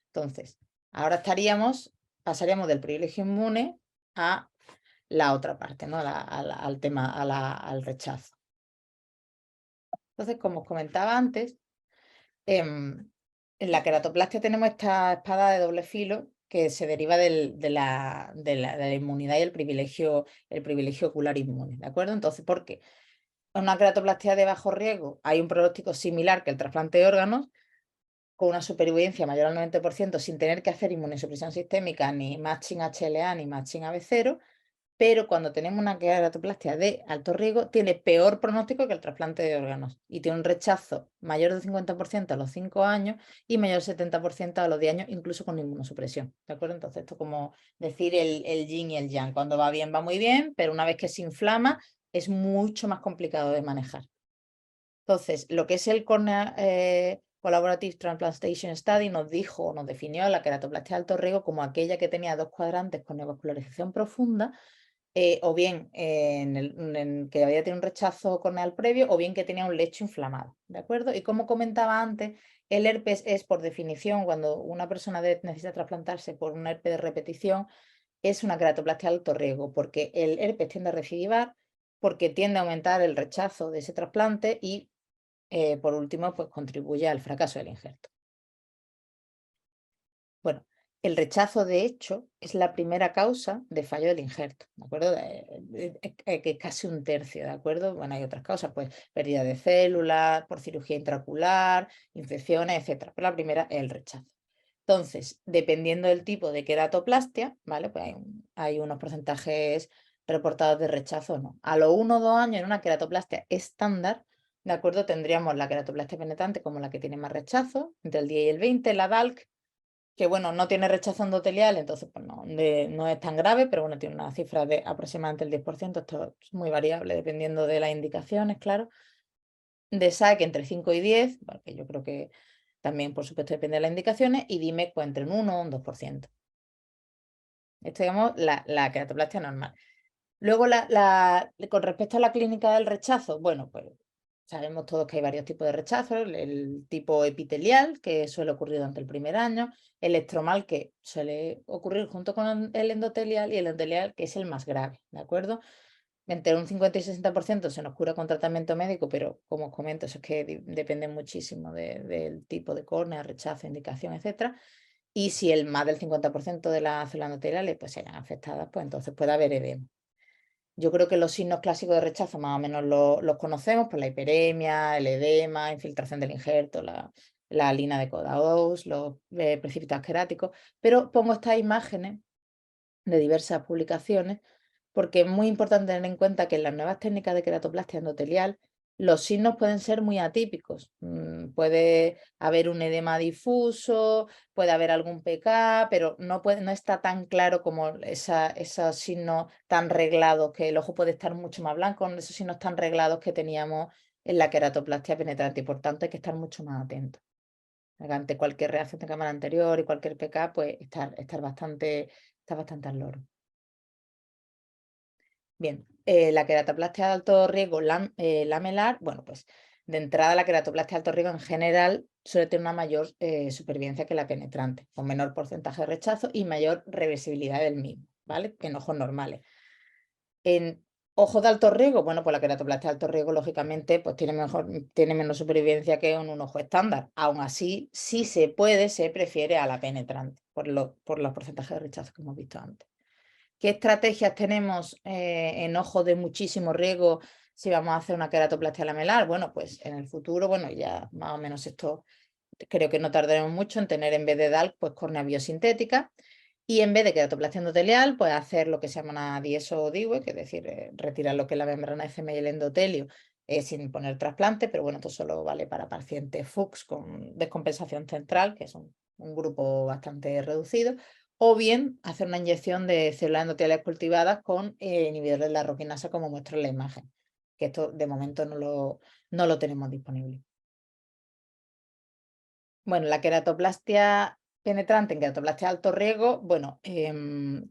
Entonces, ahora pasaríamos del privilegio inmune a la otra parte, ¿no? Al tema, al rechazo. Entonces, como os comentaba antes, en la queratoplastia tenemos esta espada de doble filo que se deriva de la inmunidad y el privilegio ocular inmune, ¿de acuerdo? Entonces, ¿por qué? En una queratoplastia de bajo riesgo hay un pronóstico similar que el trasplante de órganos, con una supervivencia mayor al 90% sin tener que hacer inmunosupresión sistémica, ni matching HLA, ni matching AB0, pero cuando tenemos una queratoplastia de alto riesgo, tiene peor pronóstico que el trasplante de órganos y tiene un rechazo mayor del 50% a los 5 años y mayor del 70% a los 10 años, incluso con inmunosupresión, ¿de acuerdo? Entonces esto es como decir el yin y el yang. Cuando va bien, va muy bien, pero una vez que se inflama, es mucho más complicado de manejar. Entonces, lo que es el Cornea Collaborative Transplantation Study nos definió la queratoplastia de alto riesgo como aquella que tenía 2 cuadrantes con neovascularización profunda, o bien que había tenido un rechazo corneal previo, o bien que tenía un lecho inflamado, ¿de acuerdo? Y como comentaba antes, el herpes es, por definición, cuando una persona necesita trasplantarse por un herpes de repetición, es una queratoplastia de alto riesgo, porque el herpes tiende a recidivar, porque tiende a aumentar el rechazo de ese trasplante y, por último, pues contribuye al fracaso del injerto. Bueno, el rechazo, de hecho, es la primera causa de fallo del injerto, ¿de acuerdo? Que es casi un tercio, ¿de acuerdo? Bueno, hay otras causas, pues pérdida de células, por cirugía intraocular, infecciones, etcétera. Pero la primera es el rechazo. Entonces, dependiendo del tipo de queratoplastia, ¿vale? Pues hay unos porcentajes reportados de rechazo o no. A los 1 o 2 años en una queratoplastia estándar, ¿de acuerdo? Tendríamos la queratoplastia penetrante como la que tiene más rechazo, entre el 10 y el 20, la DALC, que bueno, no tiene rechazo endotelial, entonces pues no es tan grave, pero bueno, tiene una cifra de aproximadamente el 10%, esto es muy variable dependiendo de las indicaciones, claro. De SAC entre 5 y 10, porque yo creo que también, por supuesto, depende de las indicaciones, y DIMEC pues entre un 1 o un 2%. Esto, digamos, la queratoplastia normal. Luego, con respecto a la clínica del rechazo, bueno, pues sabemos todos que hay varios tipos de rechazo, el tipo epitelial, que suele ocurrir durante el primer año, el estromal, que suele ocurrir junto con el endotelial, y el endotelial, que es el más grave, ¿de acuerdo? Entre un 50 y 60% se nos cura con tratamiento médico, pero como os comento, eso es que depende muchísimo del tipo de córnea, rechazo, indicación, etcétera. Y si más del 50% de las células endoteliales pues, se hayan afectadas, pues entonces puede haber edema. Yo creo que los signos clásicos de rechazo más o menos los conocemos, pues la hiperemia, el edema, infiltración del injerto, la lina de Kodaos, los precipitados queráticos, pero pongo estas imágenes de diversas publicaciones porque es muy importante tener en cuenta que en las nuevas técnicas de queratoplastia endotelial los signos pueden ser muy atípicos. Puede haber un edema difuso, puede haber algún PK, pero no está tan claro como esos signos tan reglados, que el ojo puede estar mucho más blanco, esos signos tan reglados que teníamos en la queratoplastia penetrante, y por tanto hay que estar mucho más atentos. Ante cualquier reacción de cámara anterior y cualquier PK, pues estar bastante al loro. Bien, la queratoplastia de alto riesgo lamelar, bueno, pues de entrada la queratoplastia de alto riesgo en general suele tener una mayor supervivencia que la penetrante, con menor porcentaje de rechazo y mayor reversibilidad del mismo, ¿vale? En ojos normales. En ojos de alto riesgo, bueno, pues la queratoplastia de alto riesgo, lógicamente, pues tiene menos supervivencia que en un ojo estándar. Aún así, si se puede, se prefiere a la penetrante, por los porcentajes de rechazo que hemos visto antes. ¿Qué estrategias tenemos en ojos de muchísimo riesgo si vamos a hacer una queratoplastia lamelar? Bueno, pues en el futuro, bueno, ya más o menos esto creo que no tardaremos mucho en tener, en vez de DALC, pues córnea biosintética, y en vez de queratoplastia endotelial, pues hacer lo que se llama una DIESO o DIWE, que es decir, retirar lo que es la membrana FM y el endotelio sin poner trasplante, pero bueno, esto solo vale para pacientes Fuchs con descompensación central, que es un grupo bastante reducido, o bien hacer una inyección de células endoteliales cultivadas con inhibidores de la roquinasa, como muestra en la imagen, que esto de momento no lo tenemos disponible. Bueno, la queratoplastia penetrante en queratoplastia de alto riesgo, bueno,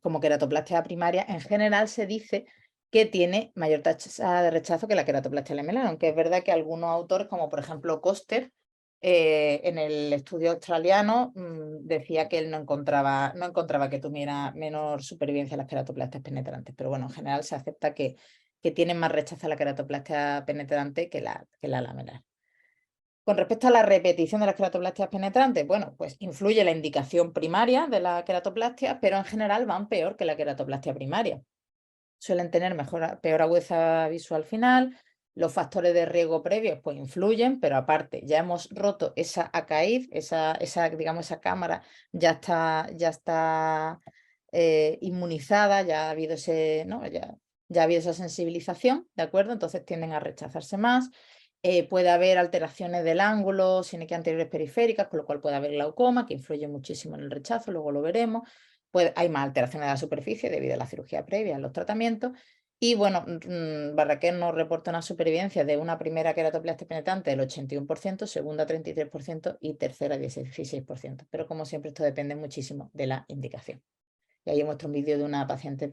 como queratoplastia primaria, en general se dice que tiene mayor tasa de rechazo que la queratoplastia lamelar, aunque es verdad que algunos autores, como por ejemplo Koster, en el estudio australiano decía que él no encontraba que tuviera menor supervivencia las queratoplastias penetrantes, pero bueno, en general se acepta que tienen más rechazo a la queratoplastia penetrante que la lamelar. Con respecto a la repetición de las queratoplastias penetrantes, bueno, pues influye la indicación primaria de la queratoplastia, pero en general van peor que la queratoplastia primaria. Suelen tener peor agudeza visual final, los factores de riesgo previos pues influyen, pero aparte ya hemos roto esa ACAID, digamos, esa cámara ya está inmunizada, ya ha habido ya ha habido esa sensibilización, ¿de acuerdo? Entonces tienden a rechazarse más. Puede haber alteraciones del ángulo, sínequias anteriores periféricas, con lo cual puede haber glaucoma, que influye muchísimo en el rechazo, luego lo veremos. Hay más alteraciones de la superficie debido a la cirugía previa, a los tratamientos. Y bueno, Barraquer nos reporta una supervivencia de una primera queratoplastia penetrante del 81%, segunda 33% y tercera 16%. Pero como siempre, esto depende muchísimo de la indicación. Y ahí muestro un vídeo de una paciente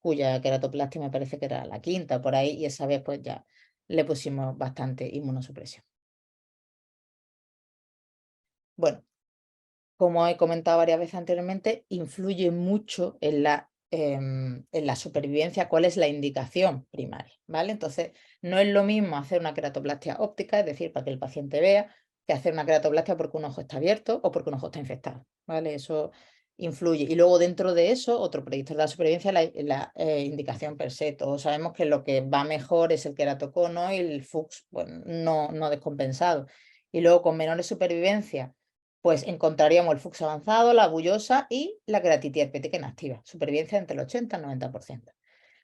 cuya queratoplastia me parece que era la quinta por ahí, y esa vez pues ya le pusimos bastante inmunosupresión. Bueno, como he comentado varias veces anteriormente, influye mucho en la supervivencia cuál es la indicación primaria, ¿vale? Entonces, no es lo mismo hacer una queratoplastia óptica, es decir, para que el paciente vea, que hacer una queratoplastia porque un ojo está abierto o porque un ojo está infectado, ¿vale? Eso influye. Y luego dentro de eso, otro predictor de la supervivencia es la indicación per se. Todos sabemos que lo que va mejor es el queratocono y el Fuchs, bueno, no descompensado. Y luego con menores supervivencia, pues encontraríamos el Fuchs avanzado, la bullosa y la queratitis herpética inactiva. Supervivencia entre el 80 y el 90%.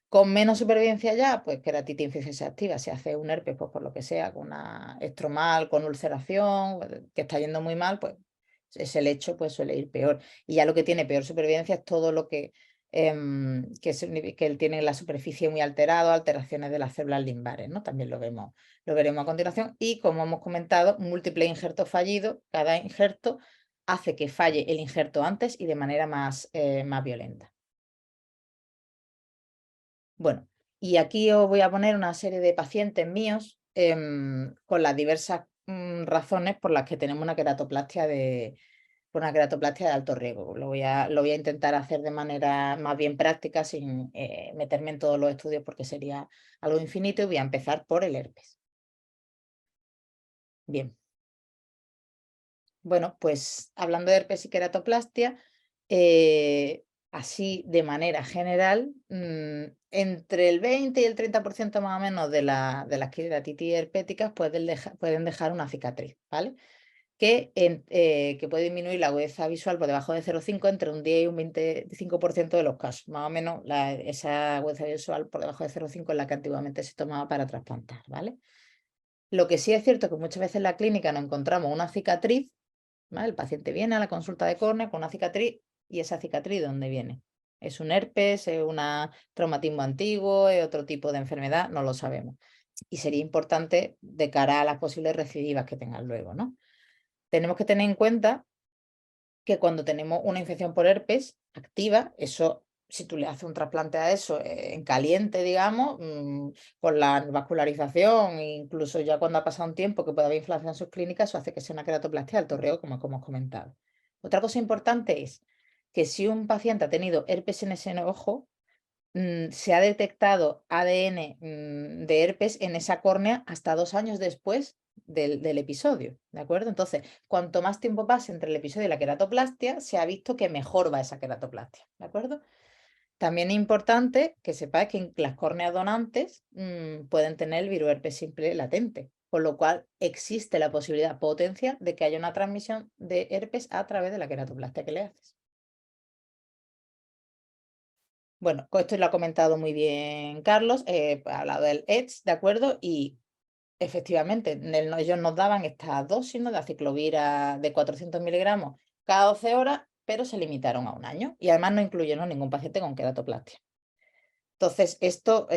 Con menos supervivencia ya, pues queratitis infecciosa activa. Si hace un herpes, pues por lo que sea, con una estromal, con ulceración, que está yendo muy mal, pues ese lecho pues suele ir peor. Y ya lo que tiene peor supervivencia es todo lo que él tiene la superficie muy alterada, alteraciones de las células limbares, ¿no? También lo veremos a continuación. Y como hemos comentado, múltiples injertos fallidos, cada injerto hace que falle el injerto antes y de manera más violenta. Bueno, y aquí os voy a poner una serie de pacientes míos con las diversas razones por las que tenemos una queratoplastia de alto riesgo. Lo voy a intentar hacer de manera más bien práctica, sin meterme en todos los estudios porque sería algo infinito, y voy a empezar por el herpes. Bien. Bueno, pues hablando de herpes y queratoplastia, así de manera general, entre el 20 y el 30% más o menos de las queratitis herpéticas pueden dejar una cicatriz, ¿vale? Que puede disminuir la agudeza visual por debajo de 0,5 entre un 10 y un 25% de los casos. Más o menos esa agudeza visual por debajo de 0,5 es la que antiguamente se tomaba para trasplantar, ¿vale? Lo que sí es cierto es que muchas veces en la clínica nos encontramos una cicatriz, ¿vale? El paciente viene a la consulta de córnea con una cicatriz y esa cicatriz ¿de dónde viene? ¿Es un herpes? ¿Es un traumatismo antiguo? ¿Es otro tipo de enfermedad? No lo sabemos. Y sería importante de cara a las posibles recidivas que tengan luego, ¿no? Tenemos que tener en cuenta que cuando tenemos una infección por herpes activa, eso, si tú le haces un trasplante a eso en caliente, digamos, con la vascularización, incluso ya cuando ha pasado un tiempo que puede haber inflamación subclínica, eso hace que sea una queratoplastia del torreo, como hemos comentado. Otra cosa importante es que si un paciente ha tenido herpes en ese ojo, se ha detectado ADN de herpes en esa córnea hasta 2 años después del episodio, ¿de acuerdo? Entonces, cuanto más tiempo pase entre el episodio y la queratoplastia, se ha visto que mejor va esa queratoplastia, ¿de acuerdo? También es importante que sepáis que las córneas donantes pueden tener el virus herpes simple latente, con lo cual existe la posibilidad potencial de que haya una transmisión de herpes a través de la queratoplastia que le haces. Bueno, esto lo ha comentado muy bien Carlos, ha hablado del EDS, ¿de acuerdo? Y efectivamente, ellos nos daban esta dosis, ¿no?, de aciclovir de 400 miligramos cada 12 horas, pero se limitaron a 1 año y además no incluyeron ningún paciente con queratoplastia. Entonces, esto,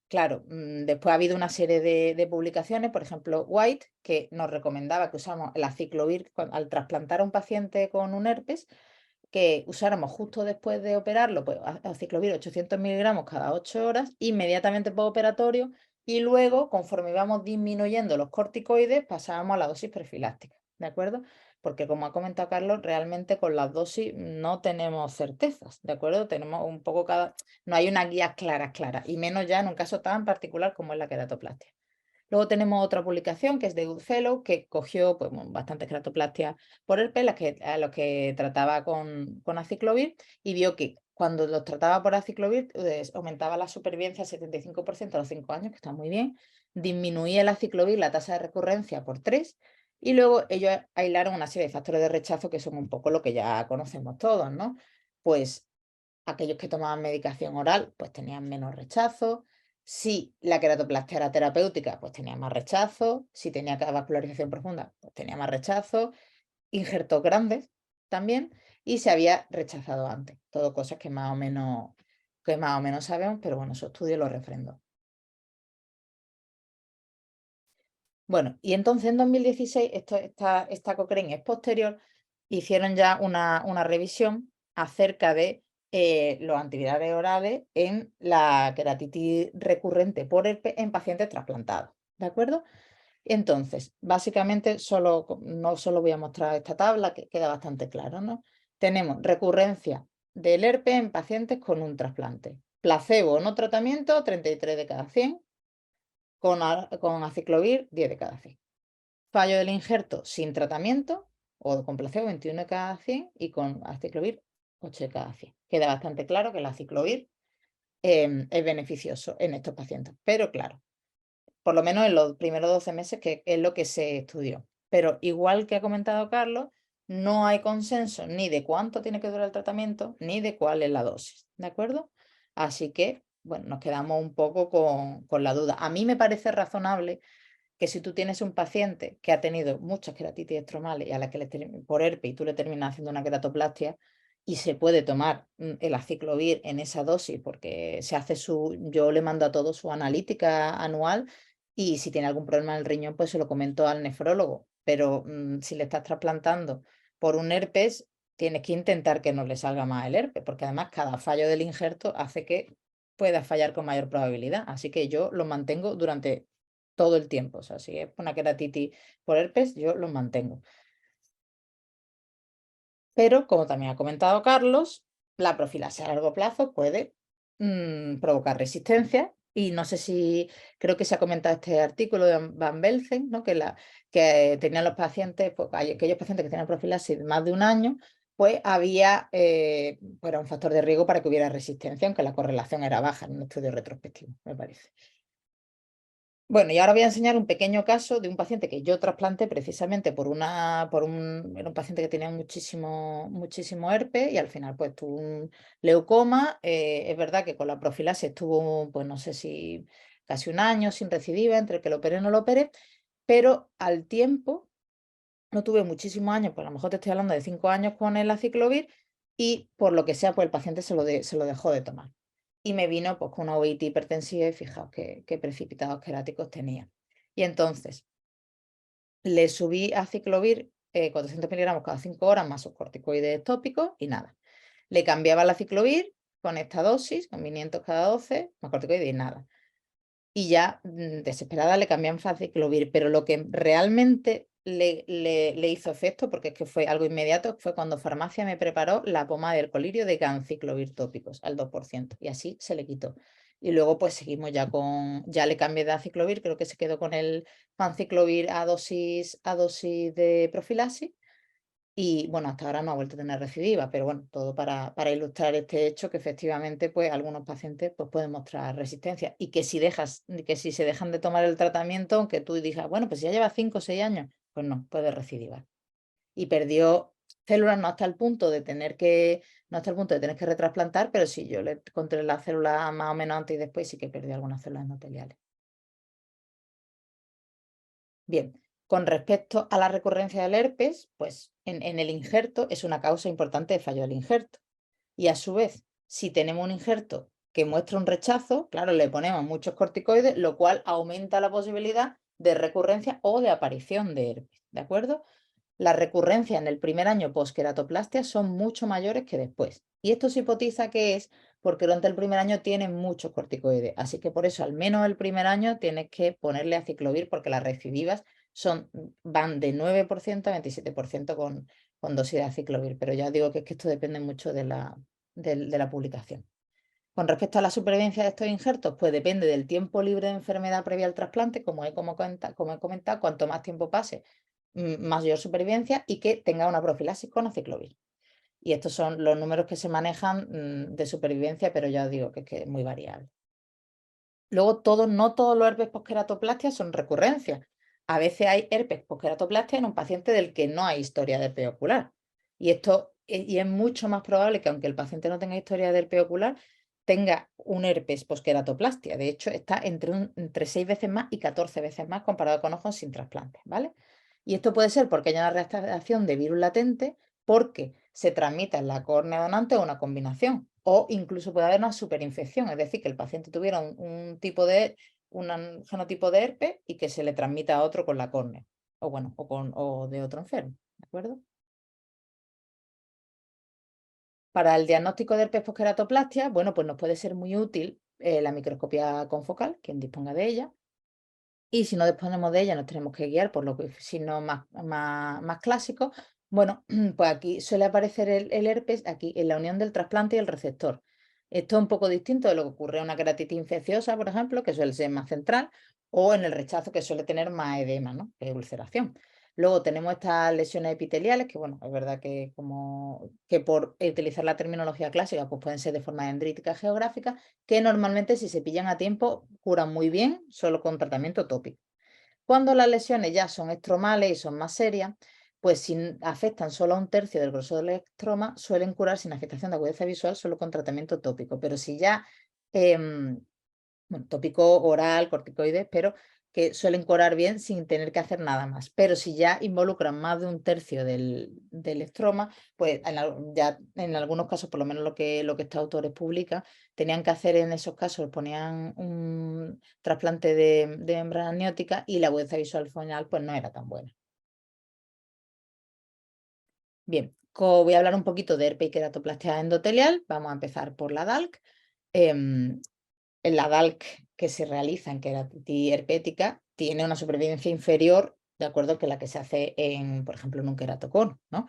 claro, después ha habido una serie de publicaciones, por ejemplo, White, que nos recomendaba que usáramos el aciclovir al trasplantar a un paciente con un herpes, que usáramos justo después de operarlo, pues aciclovir 800 miligramos cada 8 horas, inmediatamente postoperatorio, y luego, conforme íbamos disminuyendo los corticoides, pasábamos a la dosis profiláctica, ¿de acuerdo? Porque como ha comentado Carlos, realmente con las dosis no tenemos certezas, ¿de acuerdo? Tenemos un poco no hay unas guías claras, y menos ya en un caso tan particular como es la queratoplastia. Luego tenemos otra publicación que es de Goodfellow, que cogió pues, bastantes queratoplastias por herpes, a los que trataba con aciclovir, y vio que cuando los trataba por aciclovir aumentaba la supervivencia al 75% a los 5 años, que está muy bien, disminuía el aciclovir la tasa de recurrencia por 3, y luego ellos aislaron una serie de factores de rechazo que son un poco lo que ya conocemos todos, ¿no? Pues aquellos que tomaban medicación oral pues tenían menos rechazo. Si la queratoplastia era terapéutica, pues tenía más rechazo. Si tenía vascularización profunda, pues tenía más rechazo. Injertos grandes también. Y se había rechazado antes. Todo cosas que más o menos sabemos, pero bueno, su estudio lo refrendó. Bueno, y entonces en 2016, esta Cochrane es posterior, hicieron ya una revisión acerca de los antivirales orales en la queratitis recurrente por herpes en pacientes trasplantados, ¿de acuerdo? Entonces, básicamente, no solo voy a mostrar esta tabla, que queda bastante claro, ¿no? Tenemos recurrencia del herpes en pacientes con un trasplante. Placebo no tratamiento, 33 de cada 100. Con aciclovir, 10 de cada 100. Fallo del injerto sin tratamiento o con placebo, 21 de cada 100, y con aciclovir, 8 de cada 100. Queda bastante claro que el aciclovir es beneficioso en estos pacientes, pero claro, por lo menos en los primeros 12 meses, que es lo que se estudió. Pero igual que ha comentado Carlos, no hay consenso ni de cuánto tiene que durar el tratamiento, ni de cuál es la dosis, ¿de acuerdo? Así que, bueno, nos quedamos un poco con la duda. A mí me parece razonable que si tú tienes un paciente que ha tenido muchas queratitis estromales y a la que por herpes y tú le terminas haciendo una queratoplastia y se puede tomar el aciclovir en esa dosis porque yo le mando a todos su analítica anual y si tiene algún problema en el riñón pues se lo comento al nefrólogo, pero si le estás trasplantando por un herpes tienes que intentar que no le salga más el herpes porque además cada fallo del injerto hace que pueda fallar con mayor probabilidad, así que yo lo mantengo durante todo el tiempo. O sea, si es una queratitis por herpes, yo los mantengo. Pero, como también ha comentado Carlos, la profilaxis a largo plazo puede provocar resistencia. Y no sé si, creo que se ha comentado este artículo de Van Belzen, ¿no? que tenían los pacientes, pues, aquellos pacientes que tenían profilaxis de más de 1 año, pues había pues era un factor de riesgo para que hubiera resistencia, aunque la correlación era baja en un estudio retrospectivo, me parece. Bueno, y ahora voy a enseñar un pequeño caso de un paciente que yo trasplanté precisamente era un paciente que tenía muchísimo herpes y al final pues tuvo un leucoma. Es verdad que con la profilaxis estuvo, pues no sé si casi un año sin recidiva, entre que lo operé y no lo operé, pero al tiempo, no tuve muchísimos años, pues a lo mejor te estoy hablando de 5 años con el aciclovir, y por lo que sea, pues el paciente se lo dejó de tomar. Y me vino pues con una uveitis hipertensiva y fijaos qué precipitados queráticos tenía. Y entonces, le subí aciclovir 400 miligramos cada 5 horas más sus corticoides tópicos y nada. Le cambiaba el aciclovir con esta dosis, con 500 cada 12, más corticoides y nada. Y ya desesperada le cambian aciclovir, pero lo que realmente le hizo efecto, porque es que fue algo inmediato, fue cuando farmacia me preparó la pomada del colirio de ganciclovir tópicos al 2%, y así se le quitó. Y luego pues seguimos ya le cambié de aciclovir, creo que se quedó con el ganciclovir a dosis de profilaxis. Y bueno, hasta ahora no ha vuelto a tener recidiva, pero bueno, todo para ilustrar este hecho, que efectivamente pues algunos pacientes pues, pueden mostrar resistencia, y que si se dejan de tomar el tratamiento, aunque tú digas, bueno, pues ya lleva 5 o 6 años, pues no, puede recidivar. Y perdió células no hasta el punto de tener que retrasplantar, pero sí, yo le encontré las células más o menos antes y después, sí que perdió algunas células endoteliales. Bien, con respecto a la recurrencia del herpes, pues en el injerto es una causa importante de fallo del injerto. Y a su vez, si tenemos un injerto que muestra un rechazo, claro, le ponemos muchos corticoides, lo cual aumenta la posibilidad de recurrencia o de aparición de herpes, ¿de acuerdo? Las recurrencias en el primer año post-queratoplastia son mucho mayores que después. Y esto se hipotiza que es porque durante el primer año tienen muchos corticoides. Así que por eso, al menos el primer año, tienes que ponerle aciclovir, porque las recidivas van de 9% a 27% con dosis de aciclovir. Pero ya os digo que es que esto depende mucho de la publicación. Con respecto a la supervivencia de estos injertos, pues depende del tiempo libre de enfermedad previa al trasplante, como he comentado, cuanto más tiempo pase, mayor supervivencia, y que tenga una profilaxis con aciclovir. Y estos son los números que se manejan de supervivencia, pero ya os digo que es muy variable. Luego, no todos los herpes posqueratoplastia son recurrencias. A veces hay herpes posqueratoplastia en un paciente del que no hay historia de herpes ocular. Y es mucho más probable que, aunque el paciente no tenga historia de herpes ocular, tenga un herpes posqueratoplastia. De hecho, está entre 6 veces más y 14 veces más comparado con ojos sin trasplante, ¿vale? Y esto puede ser porque hay una reactivación de virus latente, porque se transmite en la córnea donante o una combinación, o incluso puede haber una superinfección, es decir, que el paciente tuviera un genotipo de herpes y que se le transmita a otro con la córnea, o bueno, o de otro enfermo, ¿de acuerdo? Para el diagnóstico de herpes posqueratoplastia, bueno, pues nos puede ser muy útil la microscopía confocal, quien disponga de ella. Y si no disponemos de ella, nos tenemos que guiar por los signos más clásicos. Bueno, pues aquí suele aparecer el herpes aquí en la unión del trasplante y el receptor. Esto es un poco distinto de lo que ocurre en una queratitis infecciosa, por ejemplo, que suele ser más central, o en el rechazo, que suele tener más edema, ¿no? Que es ulceración. Luego tenemos estas lesiones epiteliales, que bueno, es verdad que por utilizar la terminología clásica, pues pueden ser de forma dendrítica geográfica, que normalmente, si se pillan a tiempo, curan muy bien solo con tratamiento tópico. Cuando las lesiones ya son estromales y son más serias, pues si afectan solo a un tercio del grosor del estroma, suelen curar sin afectación de agudeza visual solo con tratamiento tópico. Pero si ya, bueno, tópico oral, corticoides, pero que suelen curar bien sin tener que hacer nada más. Pero si ya involucran más de un tercio del estroma, pues ya en algunos casos, por lo menos lo que estos autores publican, tenían que hacer en esos casos, ponían un trasplante de membrana amniótica, y la agudeza visual final pues no era tan buena. Bien, voy a hablar un poquito de herpes y queratoplastia endotelial. Vamos a empezar por la DALC. En la DALC que se realiza en queratitis herpética tiene una supervivencia inferior, de acuerdo, que la que se hace por ejemplo, en un queratocono, ¿no?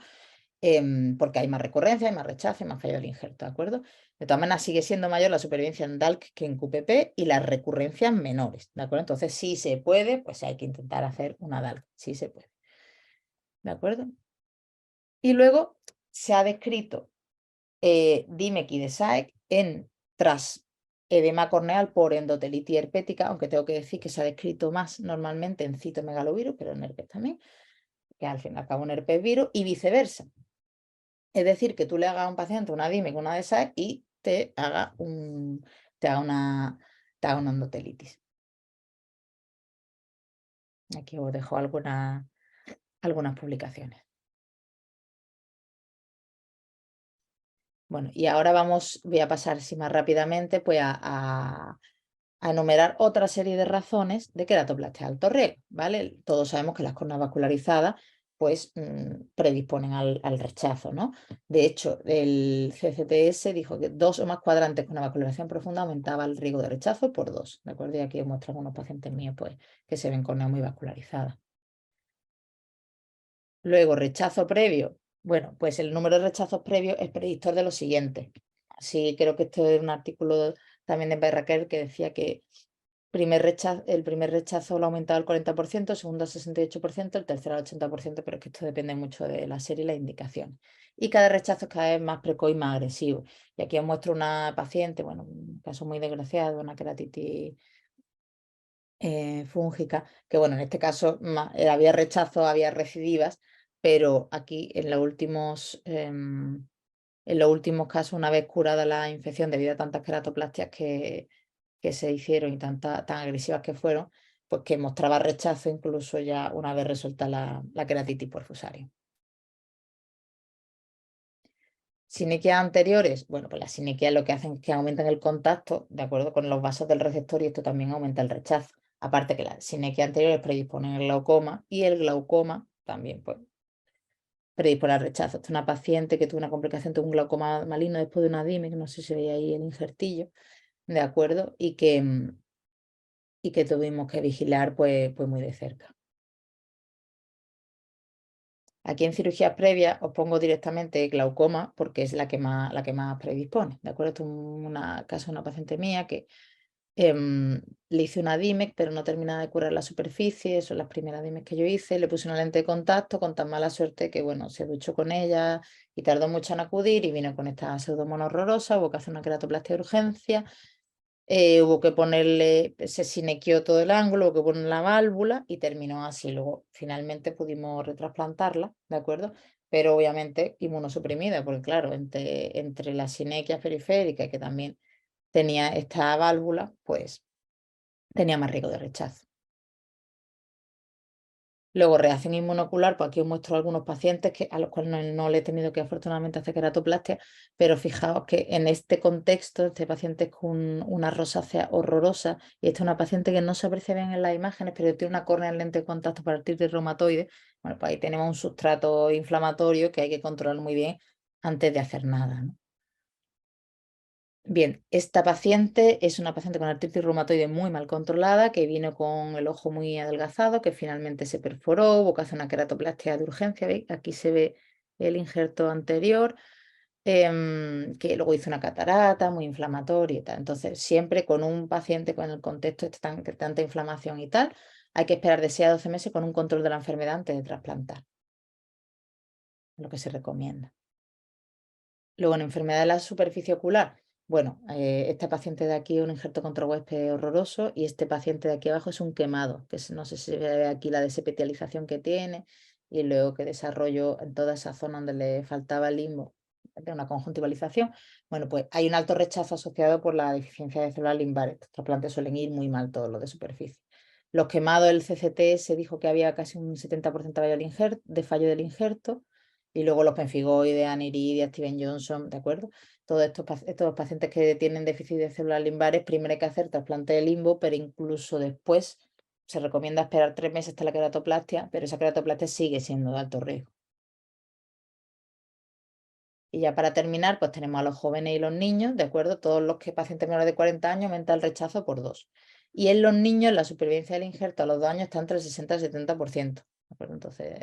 Porque hay más recurrencia, hay más rechazo, hay más fallo del injerto, ¿de acuerdo? De todas maneras, sigue siendo mayor la supervivencia en DALC que en QPP, y las recurrencias menores, ¿de acuerdo? Entonces, si se puede, pues hay que intentar hacer una DALC, sí se puede, ¿de acuerdo? Y luego se ha descrito Dimec y Desaec tras edema corneal por endotelitis herpética, aunque tengo que decir que se ha descrito más normalmente en citomegalovirus, pero en herpes también, que al fin y al cabo un herpes virus, y viceversa. Es decir, que tú le hagas a un paciente una Dimec, una Desaec, y te haga una endotelitis. Aquí os dejo algunas publicaciones. Bueno, y ahora voy a pasar así más rápidamente pues, a enumerar otra serie de razones de queratoplastia de alto riesgo, ¿vale? Todos sabemos que las coronas vascularizadas pues predisponen al rechazo, ¿no? De hecho, el CCTS dijo que 2 o más cuadrantes con una vascularización profunda aumentaba el riesgo de rechazo por 2, ¿de acuerdo? Y aquí os muestro algunos pacientes míos pues, que se ven coronas muy vascularizadas. Luego, rechazo previo. Bueno, pues el número de rechazos previos es predictor de lo siguiente. Así creo que esto es un artículo también de Berraquer que decía que el primer rechazo lo ha aumentado al 40%, el segundo al 68%, el tercero al 80%, pero es que esto depende mucho de la serie y la indicación. Y cada rechazo es cada vez más precoz y más agresivo. Y aquí os muestro una paciente, bueno, un caso muy desgraciado, una queratitis fúngica, que bueno, en este caso había rechazo, había recidivas, pero aquí en los últimos casos, una vez curada la infección debido a tantas queratoplastias que se hicieron y tan agresivas que fueron, pues que mostraba rechazo incluso ya una vez resuelta la queratitis por Fusarium. Sinequias anteriores, bueno, pues las sinequias lo que hacen es que aumentan el contacto, de acuerdo con los vasos del receptor, y esto también aumenta el rechazo. Aparte que las sinequias anteriores predisponen al glaucoma y el glaucoma también pues, predispone al rechazo. Esta es una paciente que tuvo una complicación, tuvo un glaucoma maligno después de una DIME, que no sé si veía ahí el injertillo, ¿de acuerdo? Y que tuvimos que vigilar pues muy de cerca. Aquí en cirugías previas os pongo directamente glaucoma porque es la que más predispone, ¿de acuerdo? Esto es un caso de una paciente mía que le hice una DIMEC, pero no terminaba de curar la superficie, son las primeras DIMEC que yo hice, le puse una lente de contacto con tan mala suerte que, bueno, se duchó con ella y tardó mucho en acudir y vino con esta pseudomonas horrorosa, hubo que hacer una queratoplastia de urgencia. Hubo que ponerle, se sinequió todo el ángulo, hubo que poner la válvula y terminó así. Luego finalmente pudimos retrasplantarla, ¿de acuerdo? Pero obviamente inmunosuprimida, porque claro, entre las sinequias periféricas, que también tenía esta válvula, pues tenía más riesgo de rechazo. Luego, reacción inmunocular, pues aquí os muestro algunos pacientes a los cuales no le he tenido que afortunadamente hacer queratoplastia, pero fijaos que en este contexto, este paciente es con una rosácea horrorosa, y esta es una paciente que no se aprecia bien en las imágenes, pero tiene una córnea en lente de contacto para artritis reumatoide. Bueno, pues ahí tenemos un sustrato inflamatorio que hay que controlar muy bien antes de hacer nada, ¿no? Bien, esta paciente es una paciente con artritis reumatoide muy mal controlada, que vino con el ojo muy adelgazado, que finalmente se perforó, hubo que hacer una queratoplastia de urgencia. ¿Veis? Aquí se ve el injerto anterior, que luego hizo una catarata muy inflamatoria y tal. Entonces, siempre con un paciente con el contexto de tanta inflamación y tal, hay que esperar de 6 a 12 meses con un control de la enfermedad antes de trasplantar, lo que se recomienda. Luego, en enfermedad de la superficie ocular, bueno, este paciente de aquí es un injerto contra huésped horroroso y este paciente de aquí abajo es un quemado, que no sé si se ve aquí la desepitelización que tiene y luego que desarrolló en toda esa zona donde le faltaba el limbo de una conjuntivalización. Bueno, pues hay un alto rechazo asociado por la deficiencia de células limbares. Estos trasplantes suelen ir muy mal todos los de superficie. Los quemados, el CCT se dijo que había casi un 70% de fallo del injerto. Y luego los penfigoides, aniridia, Steven Johnson, ¿de acuerdo? Todos estos pacientes que tienen déficit de células limbares, primero hay que hacer trasplante de limbo, pero incluso después se recomienda esperar 3 meses hasta la queratoplastia, pero esa queratoplastia sigue siendo de alto riesgo. Y ya para terminar, pues tenemos a los jóvenes y los niños, ¿de acuerdo? Todos los pacientes menores de 40 años aumenta el rechazo por 2. Y en los niños la supervivencia del injerto a los 2 años está entre el 60 y el 70%, ¿de acuerdo? Entonces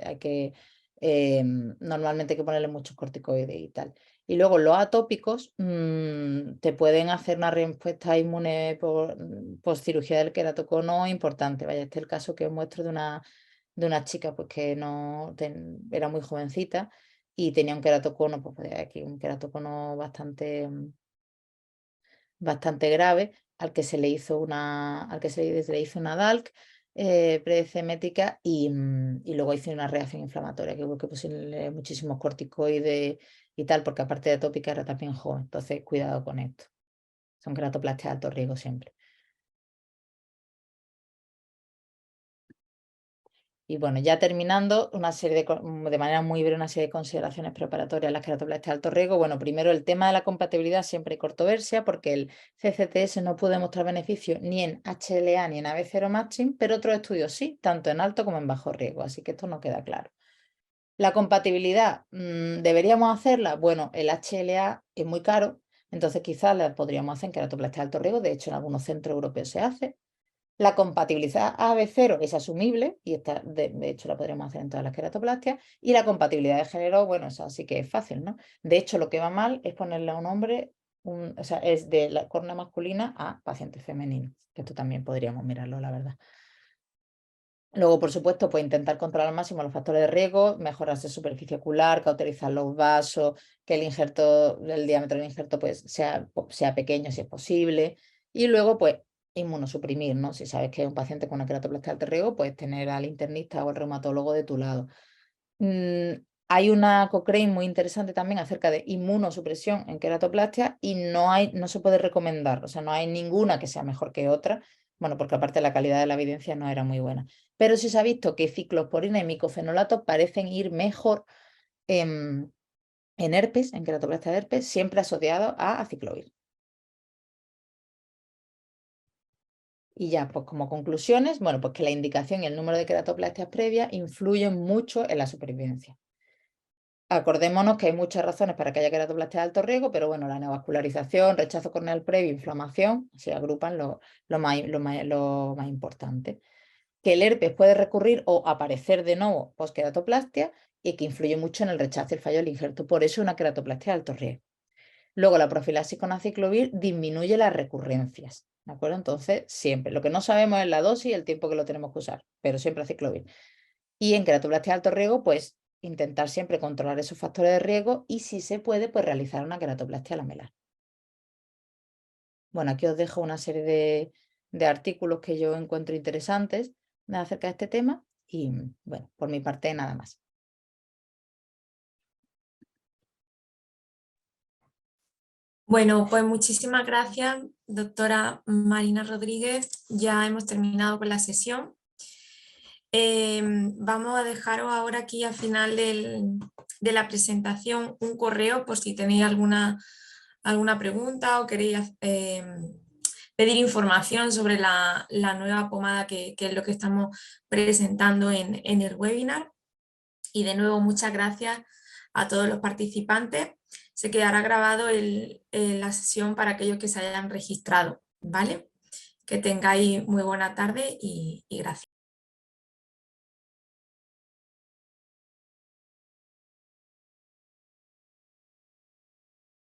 normalmente hay que ponerle muchos corticoides y tal. Y luego los atópicos te pueden hacer una respuesta inmune post cirugía del queratocono importante. Vaya, este es el caso que os muestro de una chica pues, que era muy jovencita y tenía un queratocono, pues aquí un queratocono bastante grave, al que se le hizo una DALC predecemética y luego hizo una reacción inflamatoria, que hubo que ponerle muchísimos corticoides y tal, porque aparte de atópica era también joven, entonces cuidado con esto. Son queratoplastias de alto riesgo siempre. Y bueno, ya terminando, de manera muy breve, una serie de consideraciones preparatorias a las queratoplastia de alto riesgo. Bueno, primero el tema de la compatibilidad siempre hay controversia porque el CCTS no puede mostrar beneficio ni en HLA ni en AB0 matching, pero otros estudios sí, tanto en alto como en bajo riesgo, así que esto no queda claro. La compatibilidad, ¿deberíamos hacerla? Bueno, el HLA es muy caro, entonces quizás la podríamos hacer en queratoplastia de alto riesgo, de hecho en algunos centros europeos se hace. La compatibilidad AB0 es asumible y esta, de hecho la podríamos hacer en todas las queratoplastias. Y la compatibilidad de género, bueno, eso sí que es fácil, ¿no? De hecho, lo que va mal es ponerle a un hombre, o sea, es de la córnea masculina a paciente femenino. Esto también podríamos mirarlo, la verdad. Luego, por supuesto, pues intentar controlar al máximo los factores de riesgo, mejorarse superficie ocular, cauterizar los vasos, que el diámetro del injerto pues, sea pequeño si es posible. Y luego, pues, inmunosuprimir, ¿no? Si sabes que es un paciente con una queratoplastia de alto riesgo, pues tener al internista o al reumatólogo de tu lado. Hay una Cochrane muy interesante también acerca de inmunosupresión en queratoplastia y no se puede recomendar, o sea, no hay ninguna que sea mejor que otra, bueno, porque aparte la calidad de la evidencia no era muy buena. Pero sí se ha visto que ciclosporina y micofenolato parecen ir mejor en herpes, en queratoplastia de herpes, siempre asociado a aciclovir. Y ya, pues como conclusiones, bueno, pues que la indicación y el número de queratoplastias previas influyen mucho en la supervivencia. Acordémonos que hay muchas razones para que haya queratoplastia de alto riesgo, pero bueno, la neovascularización, rechazo corneal previo, inflamación, se agrupan lo más importante. Que el herpes puede recurrir o aparecer de nuevo post-queratoplastia y que influye mucho en el rechazo y el fallo del injerto. Por eso una queratoplastia de alto riesgo. Luego, la profilaxis con aciclovir disminuye las recurrencias, ¿de acuerdo? Entonces, siempre. Lo que no sabemos es la dosis y el tiempo que lo tenemos que usar, pero siempre aciclovir. Y en queratoplastia de alto riesgo, pues intentar siempre controlar esos factores de riesgo y si se puede, pues realizar una queratoplastia lamelar. Bueno, aquí os dejo una serie de artículos que yo encuentro interesantes acerca de este tema y bueno, por mi parte nada más. Bueno, pues muchísimas gracias, doctora Marina Rodríguez. Ya hemos terminado con la sesión. Vamos a dejaros ahora aquí al final de la presentación un correo por si tenéis alguna pregunta o queréis pedir información sobre la nueva pomada que es lo que estamos presentando en el webinar. Y de nuevo, muchas gracias a todos los participantes. Se quedará grabado la sesión para aquellos que se hayan registrado, ¿vale? Que tengáis muy buena tarde y gracias.